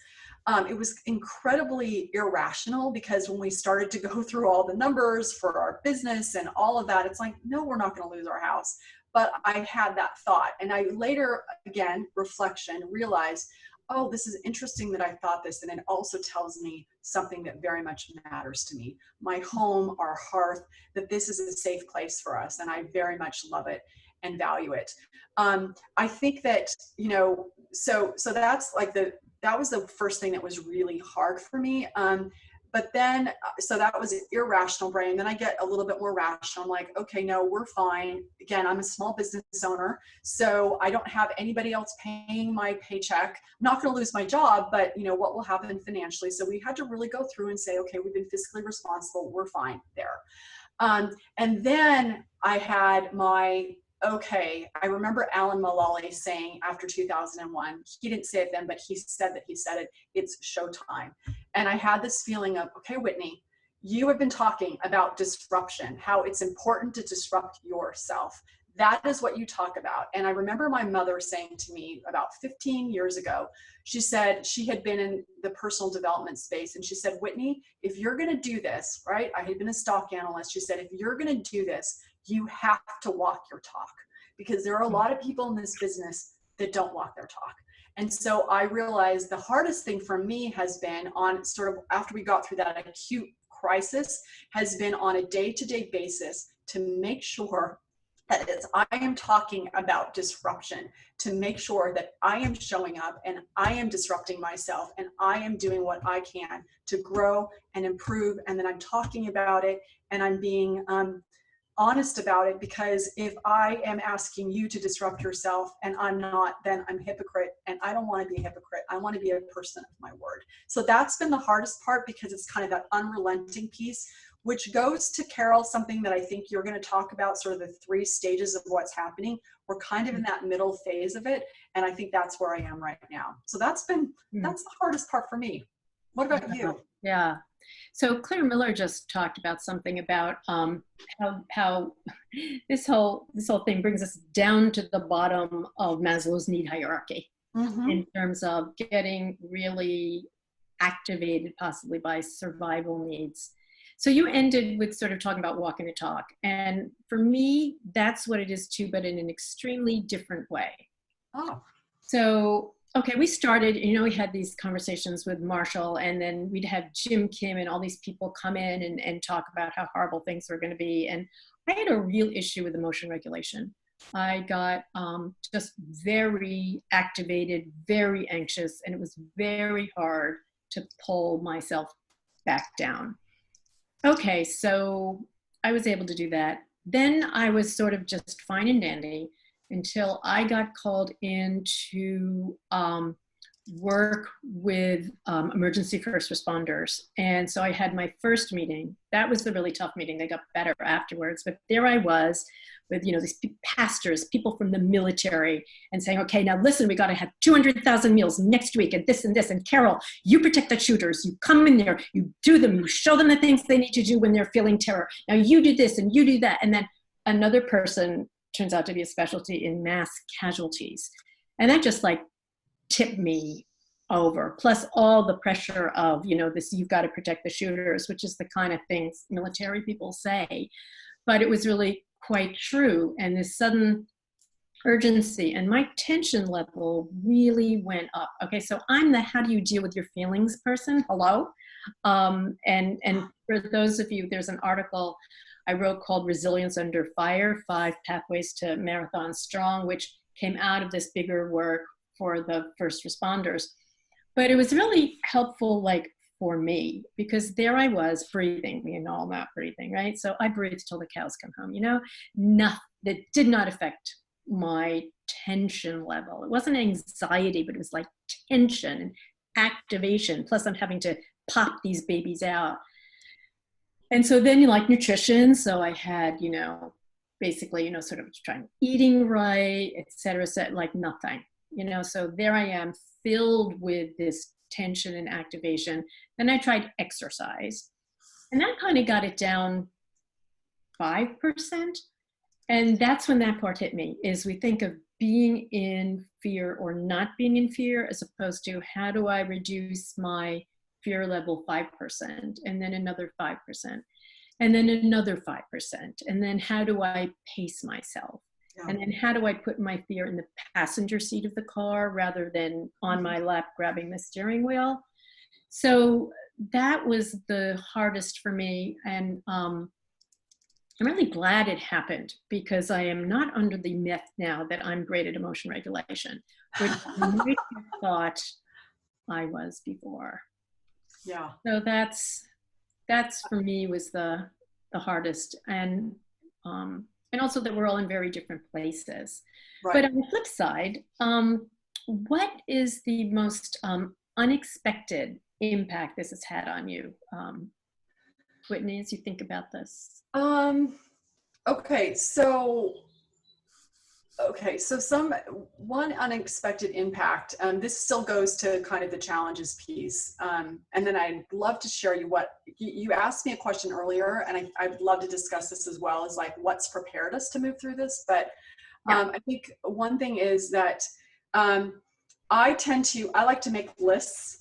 It was incredibly irrational because when we started to go through all the numbers for our business and all of that, it's like, no, we're not going to lose our house. But I had that thought. And I later, again, reflection, realized, oh, this is interesting that I thought this. And it also tells me something that very much matters to me. My home, our hearth, that this is a safe place for us. And I very much love it and value it. I think that, so that's like that was the first thing that was really hard for me. But then, so that was an irrational brain. Then I get a little bit more rational. I'm like, okay, no, we're fine. Again, I'm a small business owner, so I don't have anybody else paying my paycheck. I'm not going to lose my job, but what will happen financially? So we had to really go through and say, okay, we've been fiscally responsible. We're fine there. And then I had I remember Alan Mulally saying after 2001, he didn't say it then, but he said it, it's showtime. And I had this feeling of, okay, Whitney, you have been talking about disruption, how it's important to disrupt yourself. That is what you talk about. And I remember my mother saying to me about 15 years ago, she said she had been in the personal development space. And she said, Whitney, if you're going to do this, right? I had been a stock analyst. She said, if you're going to do this, you have to walk your talk, because there are a lot of people in this business that don't walk their talk. And so I realized the hardest thing for me has been on sort of after we got through that acute crisis, has been on a day-to-day basis to make sure that I am talking about disruption, to make sure that I am showing up and I am disrupting myself and I am doing what I can to grow and improve, and then I'm talking about it and I'm being honest about it, because if I am asking you to disrupt yourself and I'm not, then I'm a hypocrite, and I don't want to be a hypocrite. I want to be a person of my word. So that's been the hardest part, because it's kind of that unrelenting piece, which goes to Carol, something that I think you're going to talk about, sort of the 3 stages of what's happening. We're kind of in that middle phase of it. And I think that's where I am right now. So that's the hardest part for me. What about you? Yeah. So Claire Miller just talked about something about how this whole thing brings us down to the bottom of Maslow's need hierarchy, in terms of getting really activated possibly by survival needs. So you ended with sort of talking about walking the talk. And for me, that's what it is too, but in an extremely different way. Oh. So, okay, we started, we had these conversations with Marshall, and then we'd have Jim Kim and all these people come in and talk about how horrible things were going to be. And I had a real issue with emotion regulation. I got just very activated, very anxious, and it was very hard to pull myself back down. Okay, so I was able to do that. Then I was sort of just fine and dandy until I got called in to work with emergency first responders. And so I had my first meeting. That was the really tough meeting. They got better afterwards. But there I was with, these pastors, people from the military, and saying, okay, now listen, we got to have 200,000 meals next week and this and this. And Carol, you protect the shooters. You come in there, you do them, you show them the things they need to do when they're feeling terror. Now you do this and you do that. And then another person turns out to be a specialty in mass casualties. And that just tipped me over, plus all the pressure of, this, you've got to protect the shooters, which is the kind of things military people say. But it was really quite true. And this sudden urgency, and my tension level really went up. Okay, so I'm the how do you deal with your feelings person. Hello. And for those of you, there's an article I wrote called Resilience Under Fire, 5 Pathways to Marathon Strong, which came out of this bigger work for the first responders. But it was really helpful, like, for me, because there I was breathing. We know I'm not breathing, right? So I breathed till the cows come home, nothing that did not affect my tension level. It wasn't anxiety, but it was like tension and activation. Plus I'm having to pop these babies out. And so then like nutrition. So I had, basically, sort of trying eating right, et cetera, like nothing, so there I am filled with this tension and activation. Then I tried exercise, and that kind of got it down 5%. And that's when that part hit me, is we think of being in fear or not being in fear, as opposed to how do I reduce my fear level 5%, and then another 5%, and then another 5%. And then how do I pace myself? And then how do I put my fear in the passenger seat of the car rather than on my lap grabbing the steering wheel? So that was the hardest for me. And I'm really glad it happened, because I am not under the myth now that I'm great at emotion regulation, which I might have thought I was before. Yeah. So that's for me was the hardest. And also that we're all in very different places. Right. But on the flip side, what is the most unexpected impact this has had on you, Whitney, as you think about this? Okay, so one unexpected impact, this still goes to kind of the challenges piece. And then I'd love to share what you asked me a question earlier, and I'd love to discuss this as well, is like what's prepared us to move through this. But I think one thing is that I like to make lists.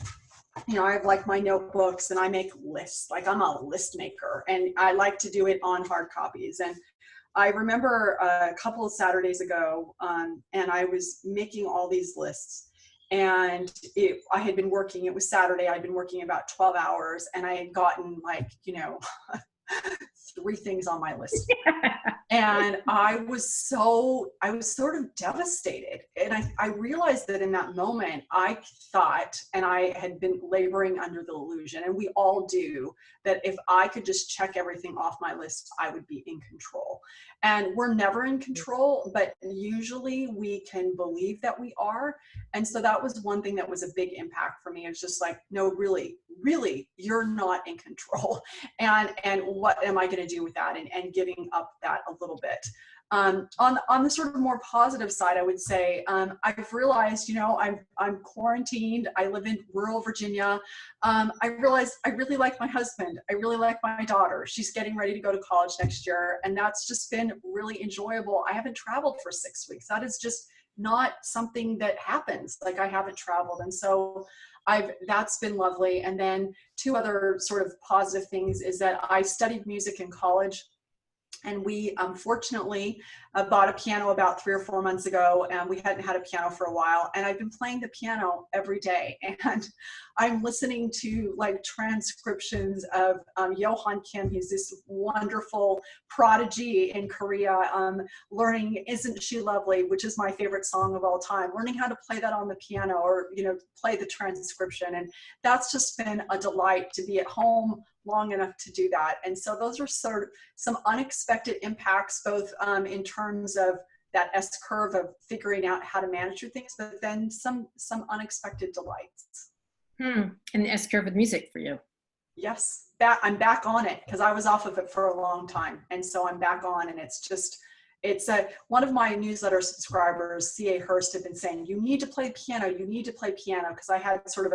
I have like my notebooks, and I make lists. Like I'm a list maker, and I like to do it on hard copies. And I remember a couple of Saturdays ago, and I was making all these lists, and I had been working, it was Saturday, I'd been working about 12 hours, and I had gotten like, 3 things on my list. And I was sort of devastated. And I realized that in that moment, I thought, and I had been laboring under the illusion, and we all do, that if I could just check everything off my list, I would be in control. And we're never in control, but usually we can believe that we are. And so that was one thing that was a big impact for me. It's just like, no, really, you're not in control. And what am I going to do with that? And giving up that a little bit. On the sort of more positive side, I would say I've realized, I'm quarantined. I live in rural Virginia. I realized I really like my husband. I really like my daughter. She's getting ready to go to college next year, and that's just been really enjoyable. I haven't traveled for 6 weeks. That is just not something that happens. Like I haven't traveled, and so that's been lovely. And then 2 other sort of positive things is that I studied music in college. And we fortunately bought a piano about 3 or 4 months ago, and we hadn't had a piano for a while. And I've been playing the piano every day, and I'm listening to like transcriptions of Johan Kim. He's this wonderful prodigy in Korea, learning "Isn't She Lovely," which is my favorite song of all time, learning how to play that on the piano, or play the transcription. And that's just been a delight to be at home long enough to do that. And so those are sort of some unexpected impacts, both in terms of that S-curve of figuring out how to manage your things, but then some unexpected delights. And the S-curve with music for you. Yes, I'm back on it, because I was off of it for a long time. And so I'm back on, and it's it's one of my newsletter subscribers, C.A. Hurst, had been saying, you need to play piano, you need to play piano, because I had sort of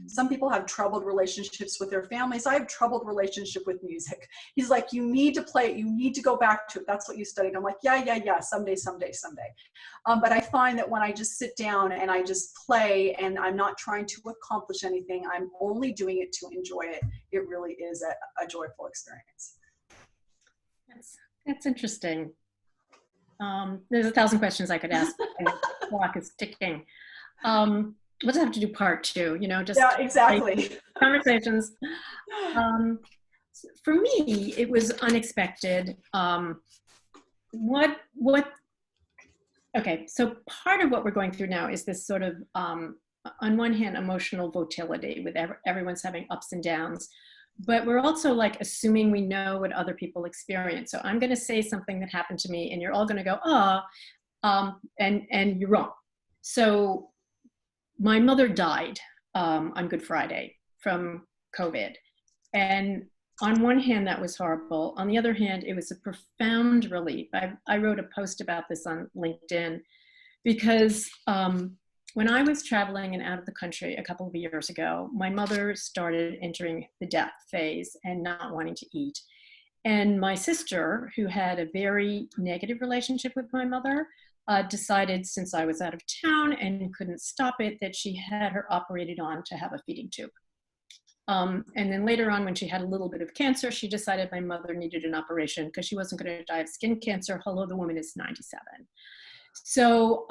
some people have troubled relationships with their families. I have troubled relationship with music. He's like, you need to play it, you need to go back to it. That's what you studied. I'm like, yeah, someday. But I find that when I just sit down and I just play and I'm not trying to accomplish anything, I'm only doing it to enjoy it, it really is a joyful experience. That's interesting. There's 1,000 questions I could ask. And the clock is ticking. We'll just have to do part 2, just yeah, exactly. conversations. For me, it was unexpected. Okay, so part of what we're going through now is this sort of, on one hand, emotional volatility with everyone's having ups and downs, but we're also like assuming we know what other people experience. So I'm going to say something that happened to me and you're all going to go, and you're wrong. So my mother died on Good Friday from COVID. And on one hand, that was horrible. On the other hand, it was a profound relief. I wrote a post about this on LinkedIn because when I was traveling and out of the country a couple of years ago, my mother started entering the death phase and not wanting to eat. And my sister, who had a very negative relationship with my mother, decided, since I was out of town and couldn't stop it, that she had her operated on to have a feeding tube. And then later on, when she had a little bit of cancer, she decided my mother needed an operation because she wasn't going to die of skin cancer. Hello, the woman is 97. So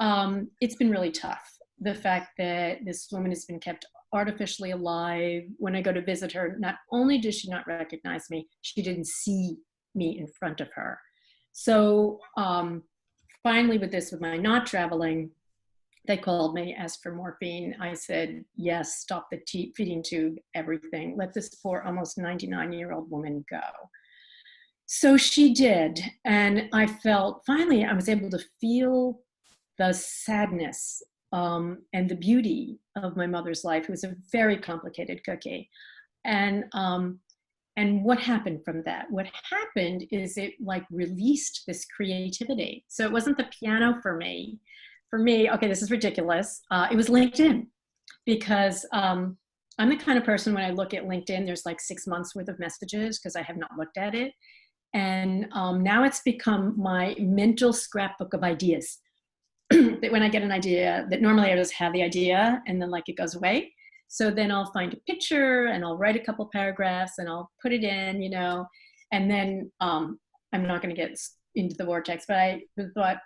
it's been really tough. The fact that this woman has been kept artificially alive. When I go to visit her, not only does she not recognize me, she didn't see me in front of her. So finally with my not traveling, they called me, asked for morphine. I said, yes, stop the feeding tube, everything. Let this poor, almost 99-year-old woman go. So she did. And I felt, finally, I was able to feel the sadness and the beauty of my mother's life, who was a very complicated cookie. And what happened from that? What happened is it like released this creativity. So it wasn't the piano for me. For me, okay, this is ridiculous. It was LinkedIn, because I'm the kind of person, when I look at LinkedIn, there's like 6 months worth of messages because I have not looked at it. And now it's become my mental scrapbook of ideas. That when I get an idea, that normally I just have the idea and then like it goes away. So then I'll find a picture and I'll write a couple paragraphs and I'll put it in, and then I'm not going to get into the vortex, but I thought,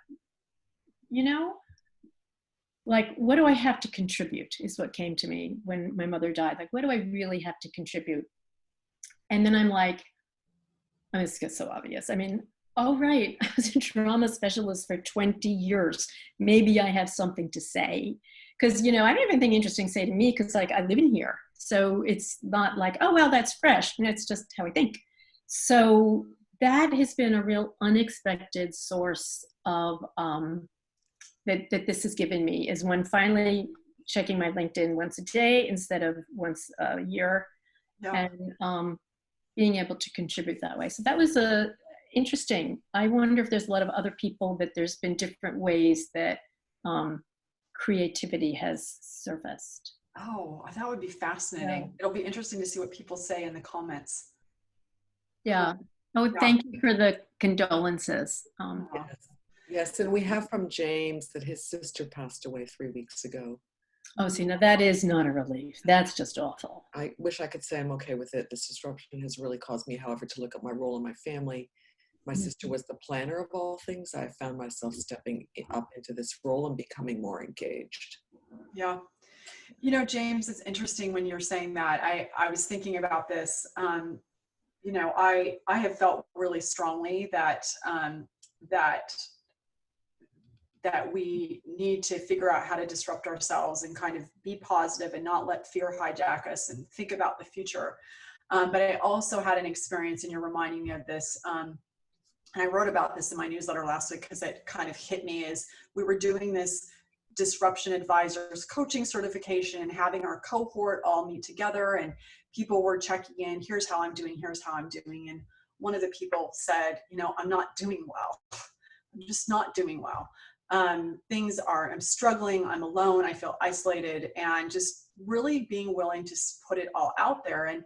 like, what do I have to contribute is what came to me when my mother died. Like, what do I really have to contribute? And then I'm like, this gets so obvious. I mean, all right, I was a trauma specialist for 20 years. Maybe I have something to say. Because, I don't have anything interesting to say to me because, like, I live in here. So it's not like, oh, well, that's fresh. It's just how I think. So that has been a real unexpected source of that this has given me, is when finally checking my LinkedIn once a day instead of once a year, and being able to contribute that way. So that was interesting. I wonder if there's a lot of other people that there's been different ways that creativity has surfaced. Oh, that would be fascinating. Yeah. It'll be interesting to see what people say in the comments. Yeah. Oh, thank you for the condolences. Yes, and we have from James that his sister passed away 3 weeks ago. Oh, see, now that is not a relief. That's just awful. I wish I could say I'm okay with it. This disruption has really caused me, however, to look at my role in my family. My sister was the planner of all things. I found myself stepping up into this role and becoming more engaged. Yeah. James, it's interesting when you're saying that. I was thinking about this. I have felt really strongly that that we need to figure out how to disrupt ourselves and kind of be positive and not let fear hijack us and think about the future. But I also had an experience, and you're reminding me of this, and I wrote about this in my newsletter last week because it kind of hit me, is we were doing this disruption advisors coaching certification and having our cohort all meet together, and people were checking in, here's how I'm doing, and one of the people said, I'm not doing well. just not doing well. I'm struggling, I'm alone, I feel isolated, and just really being willing to put it all out there.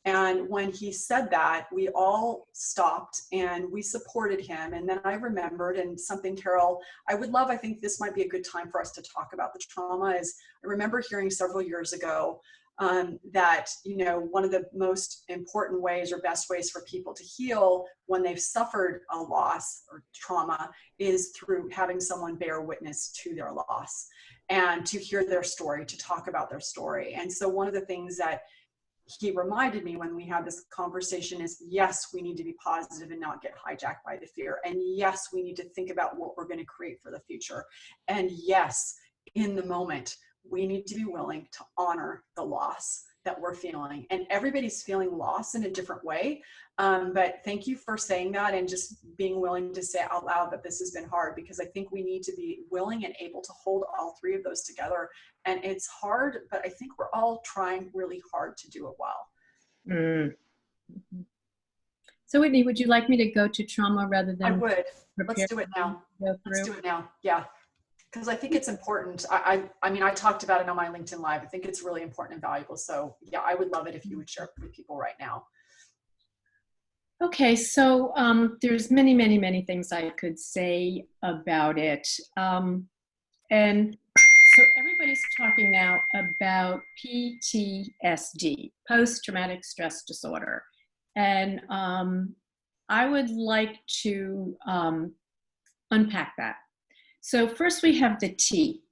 And when he said that, we all stopped and we supported him. And then I remembered, and something, Carol, I think this might be a good time for us to talk about the trauma, is I remember hearing several years ago that, one of the most important ways or best ways for people to heal when they've suffered a loss or trauma is through having someone bear witness to their loss and to hear their story, to talk about their story. And so one of the things that he reminded me when we had this conversation is, yes, we need to be positive and not get hijacked by the fear. And yes, we need to think about what we're going to create for the future. And yes, in the moment, we need to be willing to honor the loss that we're feeling. And everybody's feeling loss in a different way. But thank you for saying that and just being willing to say out loud that this has been hard, because I think we need to be willing and able to hold all three of those together. And it's hard, but I think we're all trying really hard to do it well. Mm-hmm. So Whitney, would you like me to go to trauma rather than? I would. Let's do it now. Let's do it now. Yeah. Because I think it's important. I mean, I talked about it on my LinkedIn Live. I think it's really important and valuable. So yeah, I would love it if you would share it with people right now. Okay, so there's many, many, many things I could say about it. And so everybody's talking now about PTSD, post-traumatic stress disorder. And I would like to unpack that. So first we have the T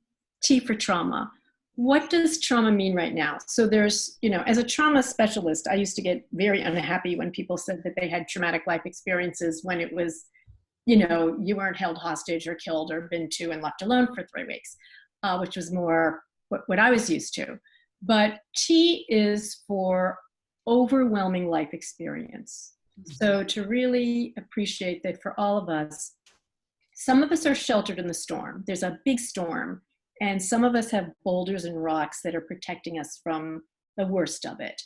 for trauma. What does trauma mean right now? So there's, as a trauma specialist, I used to get very unhappy when people said that they had traumatic life experiences when it was, you weren't held hostage or killed or been to and left alone for 3 weeks, which was more what I was used to. But T is for overwhelming life experience. So to really appreciate that for all of us, some of us are sheltered in the storm. There's a big storm. And some of us have boulders and rocks that are protecting us from the worst of it.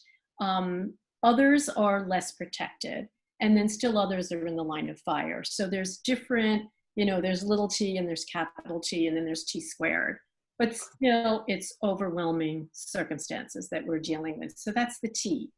Others are less protected. And then still others are in the line of fire. So there's different, there's little t and there's capital T and then there's T squared. But still it's overwhelming circumstances that we're dealing with. So that's the T.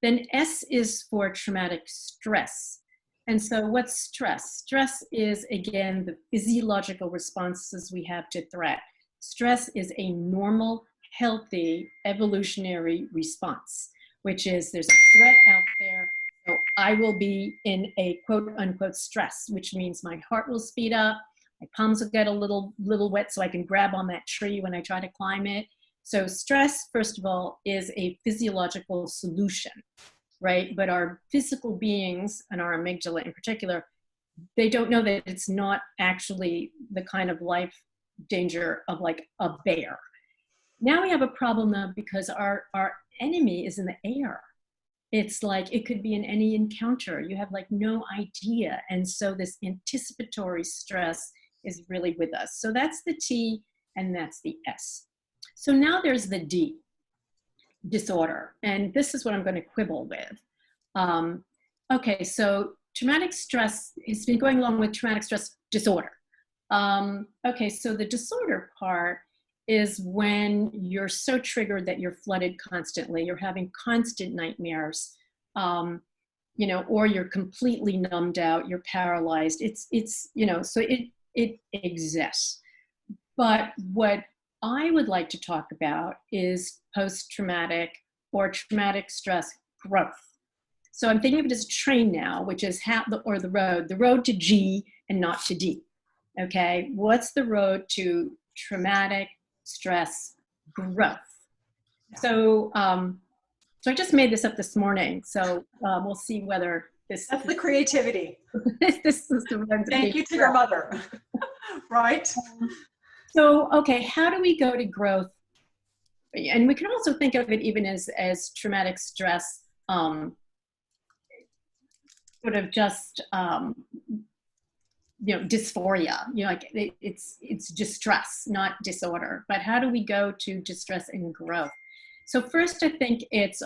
Then S is for traumatic stress. And so what's stress? Stress is, again, the physiological responses we have to threat. Stress is a normal, healthy, evolutionary response, which is there's a threat out there, so I will be in a quote unquote stress, which means my heart will speed up, my palms will get a little wet so I can grab on that tree when I try to climb it. So stress, first of all, is a physiological solution, right? But our physical beings, and our amygdala in particular, they don't know that it's not actually the kind of life danger of like a bear. Now we have a problem though, because our enemy is in the air. It's like it could be in any encounter. You have like no idea. And so this anticipatory stress is really with us. So that's the T and that's the S. So now there's the D, disorder. And this is what I'm going to quibble with. Okay, so traumatic stress has been going along with traumatic stress disorder. Okay, so the disorder part is when you're so triggered that you're flooded constantly, you're having constant nightmares, or you're completely numbed out, you're paralyzed. So it exists. But what I would like to talk about is post-traumatic or traumatic stress growth. So I'm thinking of it as a train now, which is the road to G and not to D. Okay, what's the road to traumatic stress growth? Yeah. So I just made this up this morning. So we'll see whether that's the creativity. This is the thank you to your mother. Right. So okay, how do we go to growth? And we can also think of it even as traumatic stress, sort of just dysphoria, like it's distress, not disorder. But how do we go to distress and growth? So first, I think it's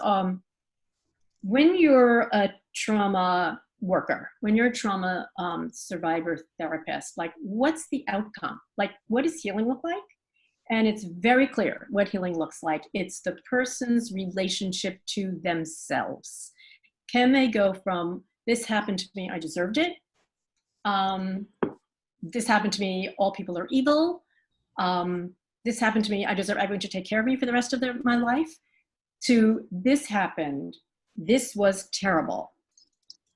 when you're a trauma worker, when you're a trauma survivor therapist, like what's the outcome? Like what does healing look like? And it's very clear what healing looks like. It's the person's relationship to themselves. Can they go from, this happened to me, I deserved it. This happened to me, all people are evil. This happened to me, I deserve everyone to take care of me for the rest of my life. To this happened, this was terrible.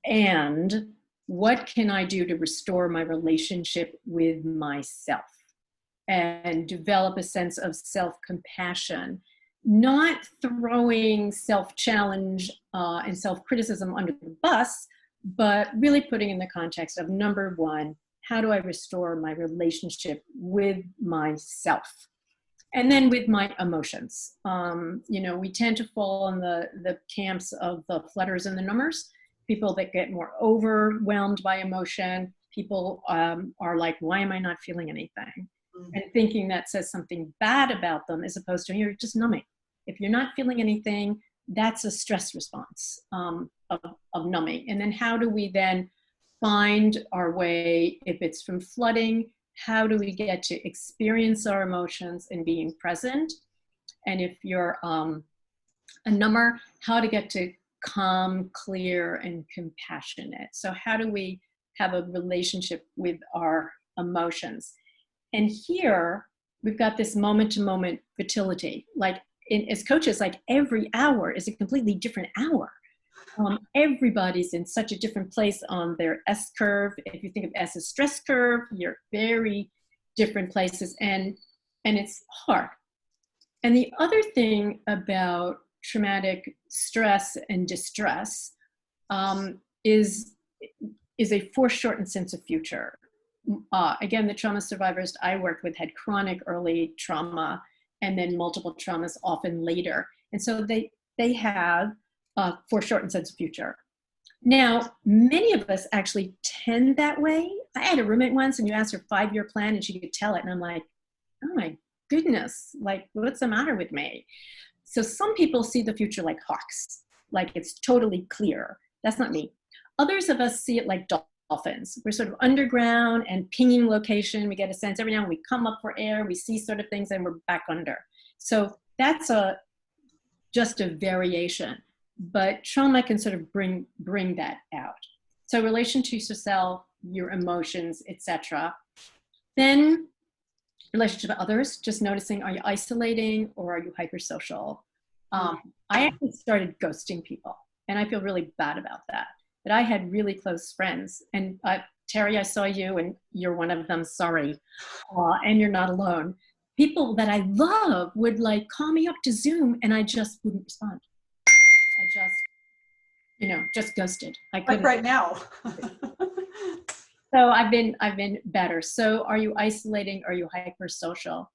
And what can I do to restore my relationship with myself and develop a sense of self-compassion, not throwing self-challenge and self-criticism under the bus, but really putting in the context of number one, how do I restore my relationship with myself? And then with my emotions. We tend to fall in the camps of the flutters and the numbers, people that get more overwhelmed by emotion. People are like, why am I not feeling anything? And thinking that says something bad about them, as opposed to you're just numbing. If you're not feeling anything, that's a stress response of numbing. And then how do we then find our way, if it's from flooding, how do we get to experience our emotions and being present? And if you're a number, how to get to calm, clear, and compassionate. So how do we have a relationship with our emotions? And here we've got this moment-to-moment fertility. Like as coaches, like every hour is a completely different hour. Everybody's in such a different place on their S curve. If you think of S as stress curve, you're very different places, and it's hard. And the other thing about traumatic stress and distress is a foreshortened sense of future. Again, the trauma survivors I worked with had chronic early trauma and then multiple traumas often later. And so they have a foreshortened sense of future. Now, many of us actually tend that way. I had a roommate once, and you asked her 5-year plan and she could tell it. And I'm like, oh my goodness, like what's the matter with me? So some people see the future like hawks, like it's totally clear. That's not me. Others of us see it like dolphins. We're sort of underground and pinging location. We get a sense every now and we come up for air, we see sort of things, and we're back under. So that's just a variation. But trauma can sort of bring that out. So relation to yourself, your emotions, etc. Then relationship to others, just noticing, are you isolating or are you hypersocial? I actually started ghosting people, and I feel really bad about that. But I had really close friends, and Terry, I saw you, and you're one of them, sorry. And you're not alone. People that I love would like call me up to Zoom, and I just wouldn't respond. I just ghosted. I couldn't. Like right now. So I've been better. So are you isolating? Are you hypersocial?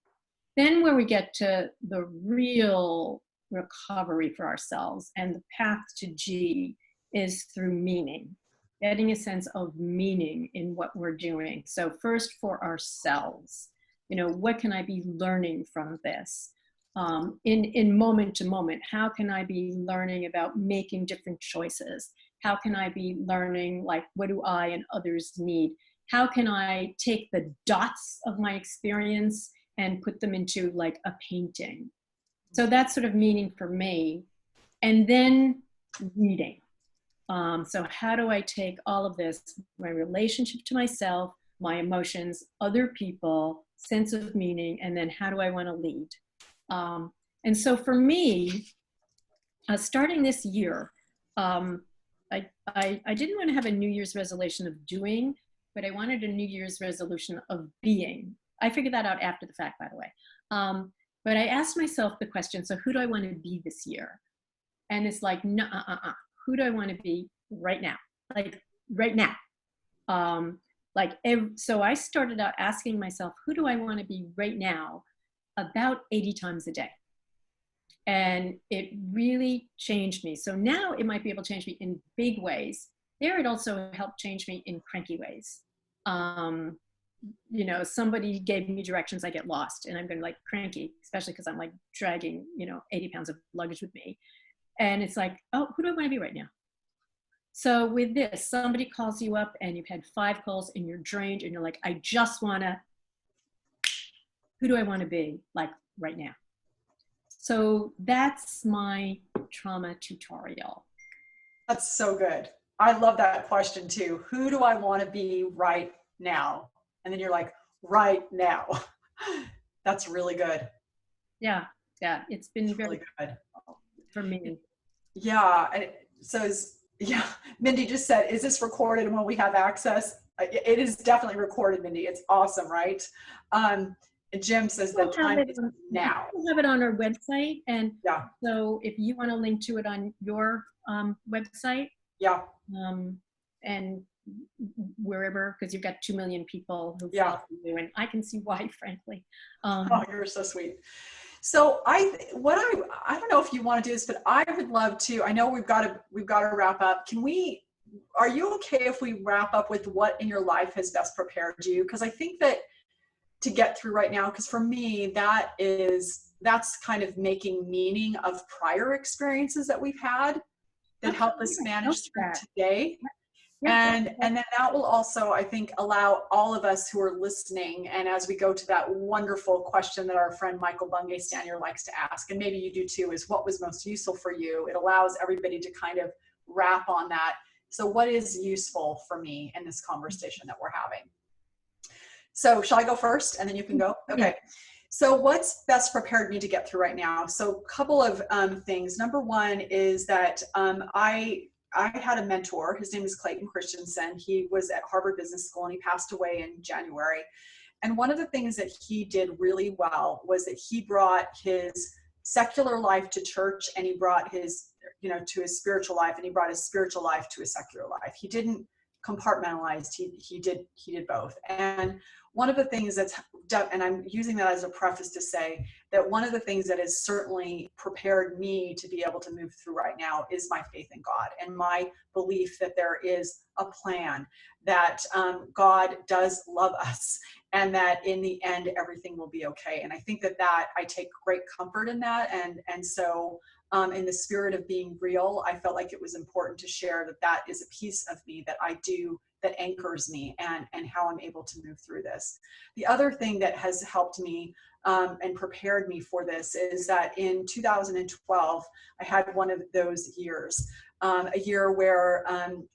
Then where we get to the real recovery for ourselves, and the path to G is through meaning, getting a sense of meaning in what we're doing. So first for ourselves, what can I be learning from this? In moment to moment, how can I be learning about making different choices? How can I be learning, like, what do I and others need? How can I take the dots of my experience and put them into like a painting? So that's sort of meaning for me. And then reading. So how do I take all of this, my relationship to myself, my emotions, other people, sense of meaning, and then how do I want to lead? And so for me, starting this year, I didn't want to have a New Year's resolution of doing, but I wanted a New Year's resolution of being. I figured that out after the fact, by the way. But I asked myself the question, so who do I want to be this year? And it's like, no, who do I want to be right now? Like right now. So I started out asking myself, who do I want to be right now? About 80 times a day. And it really changed me. So now it might be able to change me in big ways. There, it also helped change me in cranky ways. Somebody gave me directions, I get lost, and I'm going to like cranky, especially because I'm like dragging, 80 pounds of luggage with me. And it's like, oh, who do I want to be right now? So with this, somebody calls you up and you've had 5 calls and you're drained and you're like, I just want to, who do I want to be like right now? So that's my trauma tutorial. That's so good. I love that question too. Who do I want to be right now? And then you're like, right now. That's really good. Yeah. It's been It's very really good for me. Yeah. And so yeah, Mindy just said, is this recorded and will we have access? It is definitely recorded, Mindy. It's awesome, right? Jim says the time is now. We'll have it on our website. And yeah. So if you want to link to it on your website. Yeah. And wherever, because you've got 2 million people who follow you, and I can see why, frankly. Oh, you're so sweet. So I don't know if you want to do this, but I would love to. I know we've got to wrap up. Are you okay if we wrap up with what in your life has best prepared you? Because I think that to get through right now, because for me that's kind of making meaning of prior experiences that we've had that help us manage through today. And then that will also, I think, allow all of us who are listening, and as we go to that wonderful question that our friend Michael Bungay Stanier likes to ask, and maybe you do too, is what was most useful for you? It allows everybody to kind of wrap on that. So what is useful for me in this conversation that we're having? So shall I go first and then you can go? Okay. So what's best prepared me to get through right now? So a couple of things. Number one is that I had a mentor. His name is Clayton Christensen. He was at Harvard Business School and he passed away in January. And one of the things that he did really well was that he brought his secular life to church, and he brought his, to his spiritual life, and he brought his spiritual life to his secular life. He didn't compartmentalize. He did both. And one of the things and I'm using that as a preface to say that one of the things that has certainly prepared me to be able to move through right now is my faith in God and my belief that there is a plan, that God does love us, and that in the end, everything will be okay. And I think that I take great comfort in that. And so in the spirit of being real, I felt like it was important to share that is a piece of me that I do, that anchors me and how I'm able to move through this. The other thing that has helped me and prepared me for this is that in 2012, I had one of those years, a year where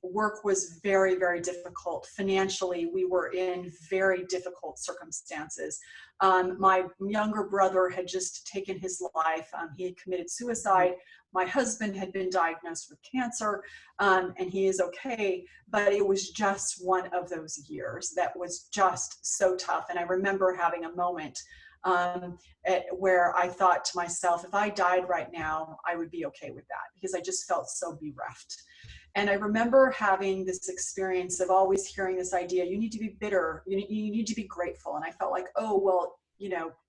work was very, very difficult. Financially, we were in very difficult circumstances. My younger brother had just taken his life. He had committed suicide. My husband had been diagnosed with cancer, and he is okay, but it was just one of those years that was just so tough. And I remember having a moment where I thought to myself, if I died right now, I would be okay with that, because I just felt so bereft. And I remember having this experience of always hearing this idea, you need to be bitter, you need to be grateful. And I felt like, oh, well,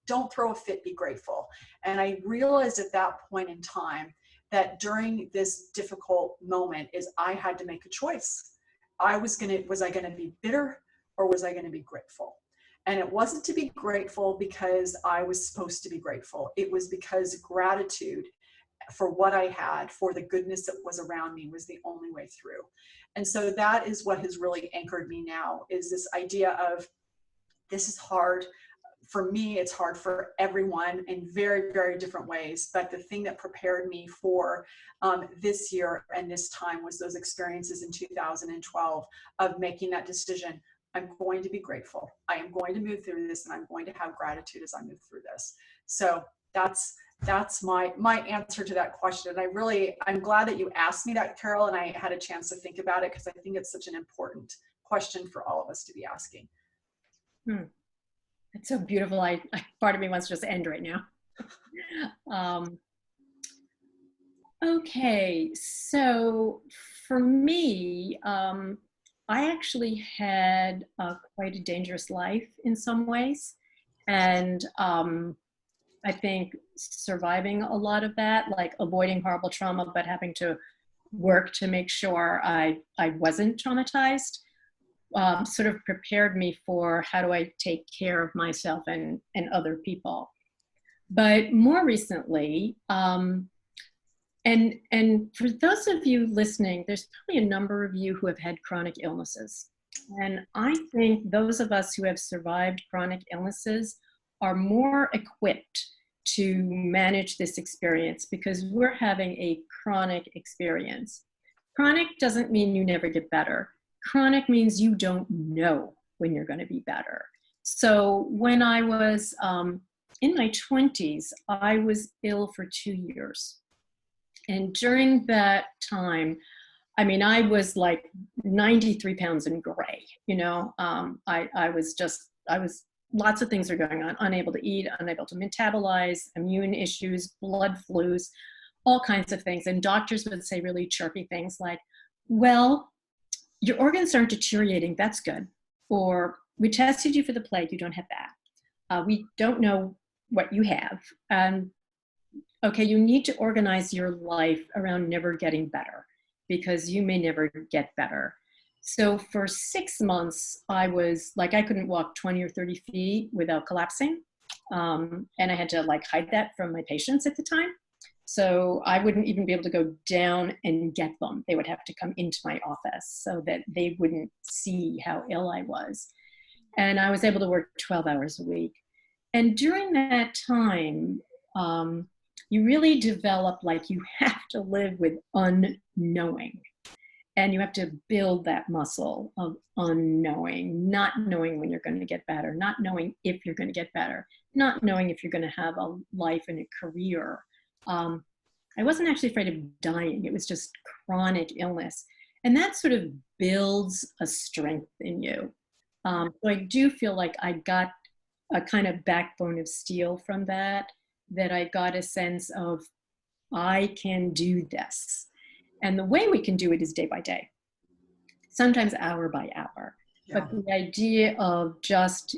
don't throw a fit, be grateful. And I realized at that point in time that during this difficult moment is I had to make a choice. Was I going to be bitter, or was I going to be grateful? And it wasn't to be grateful because I was supposed to be grateful. It was because gratitude for what I had, for the goodness that was around me, was the only way through. And so that is what has really anchored me now, is this idea of, this is hard. For me, it's hard for everyone in very, very different ways. But the thing that prepared me for this year and this time was those experiences in 2012 of making that decision. I'm going to be grateful. I am going to move through this, and I'm going to have gratitude as I move through this. So that's my answer to that question. And I'm glad that you asked me that, Carol, and I had a chance to think about it, because I think it's such an important question for all of us to be asking. It's so beautiful. Part of me wants to just end right now. Okay, so for me, I actually had quite a dangerous life in some ways. And I think surviving a lot of that, like avoiding horrible trauma, but having to work to make sure I wasn't traumatized, sort of prepared me for how do I take care of myself and other people. But more recently, And for those of you listening, there's probably a number of you who have had chronic illnesses. And I think those of us who have survived chronic illnesses are more equipped to manage this experience because we're having a chronic experience. Chronic doesn't mean you never get better. Chronic means you don't know when you're going to be better. So when I was in my 20s, I was ill for 2 years. And during that time, I mean, I was like 93 pounds in gray, you know. I was lots of things are going on, unable to eat, unable to metabolize, immune issues, blood flus, all kinds of things. And doctors would say really chirpy things like, well, your organs aren't deteriorating, that's good. Or we tested you for the plague, you don't have that. We don't know what you have. Okay, you need to organize your life around never getting better because you may never get better. So for 6 months, I was like, I couldn't walk 20 or 30 feet without collapsing. And I had to like hide that from my patients at the time. So I wouldn't even be able to go down and get them. They would have to come into my office so that they wouldn't see how ill I was. And I was able to work 12 hours a week. And during that time, you really develop like you have to live with unknowing. And you have to build that muscle of unknowing, not knowing when you're going to get better, not knowing if you're going to get better, not knowing if you're going to have a life and a career. I wasn't actually afraid of dying. It was just chronic illness. And that sort of builds a strength in you. So I do feel like I got a kind of backbone of steel from that I got a sense of, I can do this. And the way we can do it is day by day, sometimes hour by hour. Yeah. But the idea of just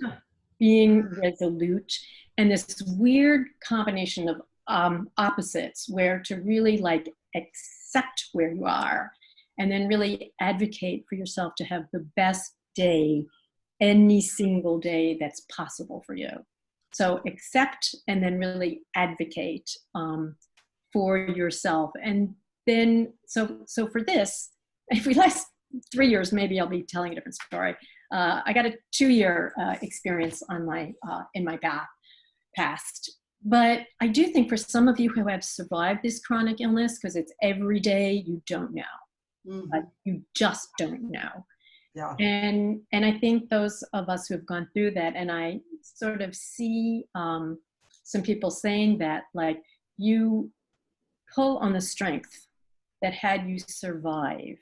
being resolute and this weird combination of opposites where to really like accept where you are and then really advocate for yourself to have the best day any single day that's possible for you. So accept and then really advocate for yourself. And then, so for this, if we last 3 years, maybe I'll be telling a different story. I got a 2-year experience on my in my past. But I do think for some of you who have survived this chronic illness, because it's every day, you don't know. You just don't know. Yeah. And I think those of us who have gone through that, and I sort of see some people saying that, like, you pull on the strength that had you survive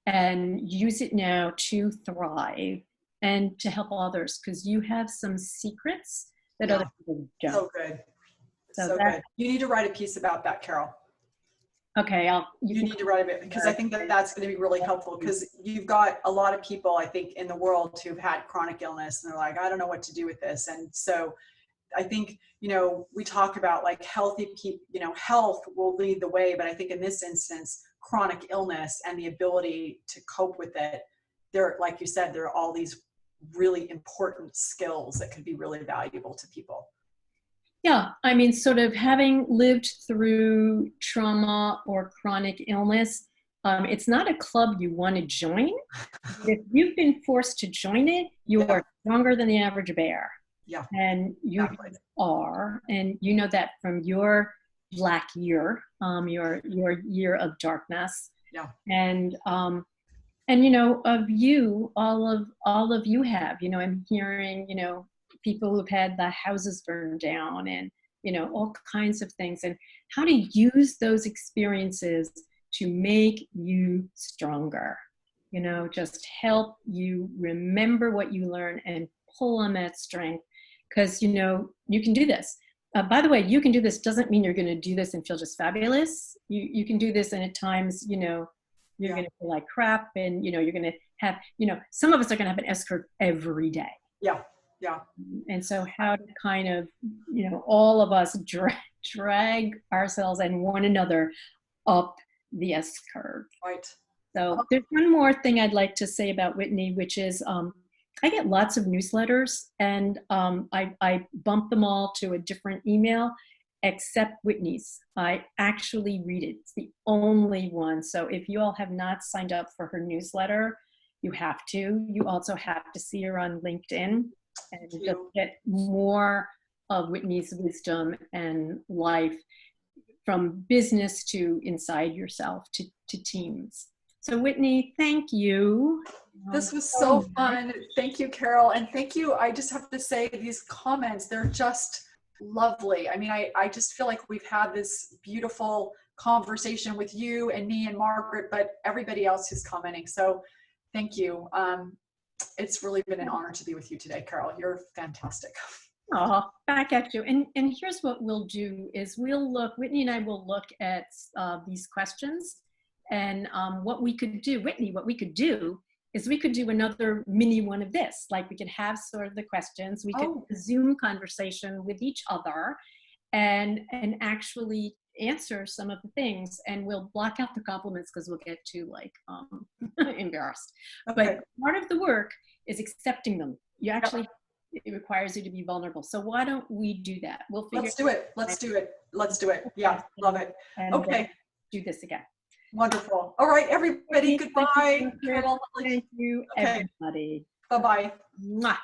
and use it now to thrive and to help others, because you have some secrets that other people don't. So good. So good. You need to write a piece about that, Carol. Okay, you need to write a bit, because I think that that's going to be really helpful, because you've got a lot of people, I think, in the world who've had chronic illness and they're like, I don't know what to do with this. And so I think, you know, we talk about like healthy people, you know, health will lead the way. But I think in this instance, chronic illness and the ability to cope with it, there, like you said, there are all these really important skills that could be really valuable to people. Yeah, I mean, sort of having lived through trauma or chronic illness, it's not a club you want to join. If you've been forced to join it, you are stronger than the average bear. Yeah. And you are, and you know that from your black year, your year of darkness. Yeah. And you know, of you, all of you have, you know, I'm hearing, you know, people who've had the houses burned down and, you know, all kinds of things, and how to use those experiences to make you stronger, you know, just help you remember what you learn and pull on that strength, because, you know, you can do this. By the way, you can do this doesn't mean you're going to do this and feel just fabulous. You can do this, and at times, you know, you're going to feel like crap, and, you know, you're going to have, you know, some of us are going to have an S-curve every day. Yeah. Yeah. And so how to kind of, you know, all of us drag ourselves and one another up the S-curve. Right. So there's one more thing I'd like to say about Whitney, which is I get lots of newsletters, and I bump them all to a different email. except Whitney's. I actually read it. It's the only one. So if you all have not signed up for her newsletter, you have to. You also have to see her on LinkedIn and just get more of Whitney's wisdom and life, from business to inside yourself to teams. So Whitney, thank you. This was so fun. Thank you, Carol. And thank you. I just have to say, these comments, they're just lovely. I mean, I just feel like we've had this beautiful conversation with you and me and Margaret, but everybody else who's commenting. So thank you. It's really been an honor to be with you today, Carol. You're fantastic. Oh, back at you. And here's what we'll do is Whitney and I will look at these questions and what we could do. Whitney, what we could do is we could do another mini one of this. Like we could have sort of the questions. We could have a Zoom conversation with each other and actually answer some of the things, and we'll block out the compliments because we'll get too like embarrassed. Okay. But part of the work is accepting them. You actually, it requires you to be vulnerable. So why don't we do that? We'll figure. Let's do it. Let's do it. Let's do it. Yeah, love it. And okay. Do this again. Wonderful. All right, everybody. Goodbye. Thank you, everybody. Okay. Bye-bye. Mwah.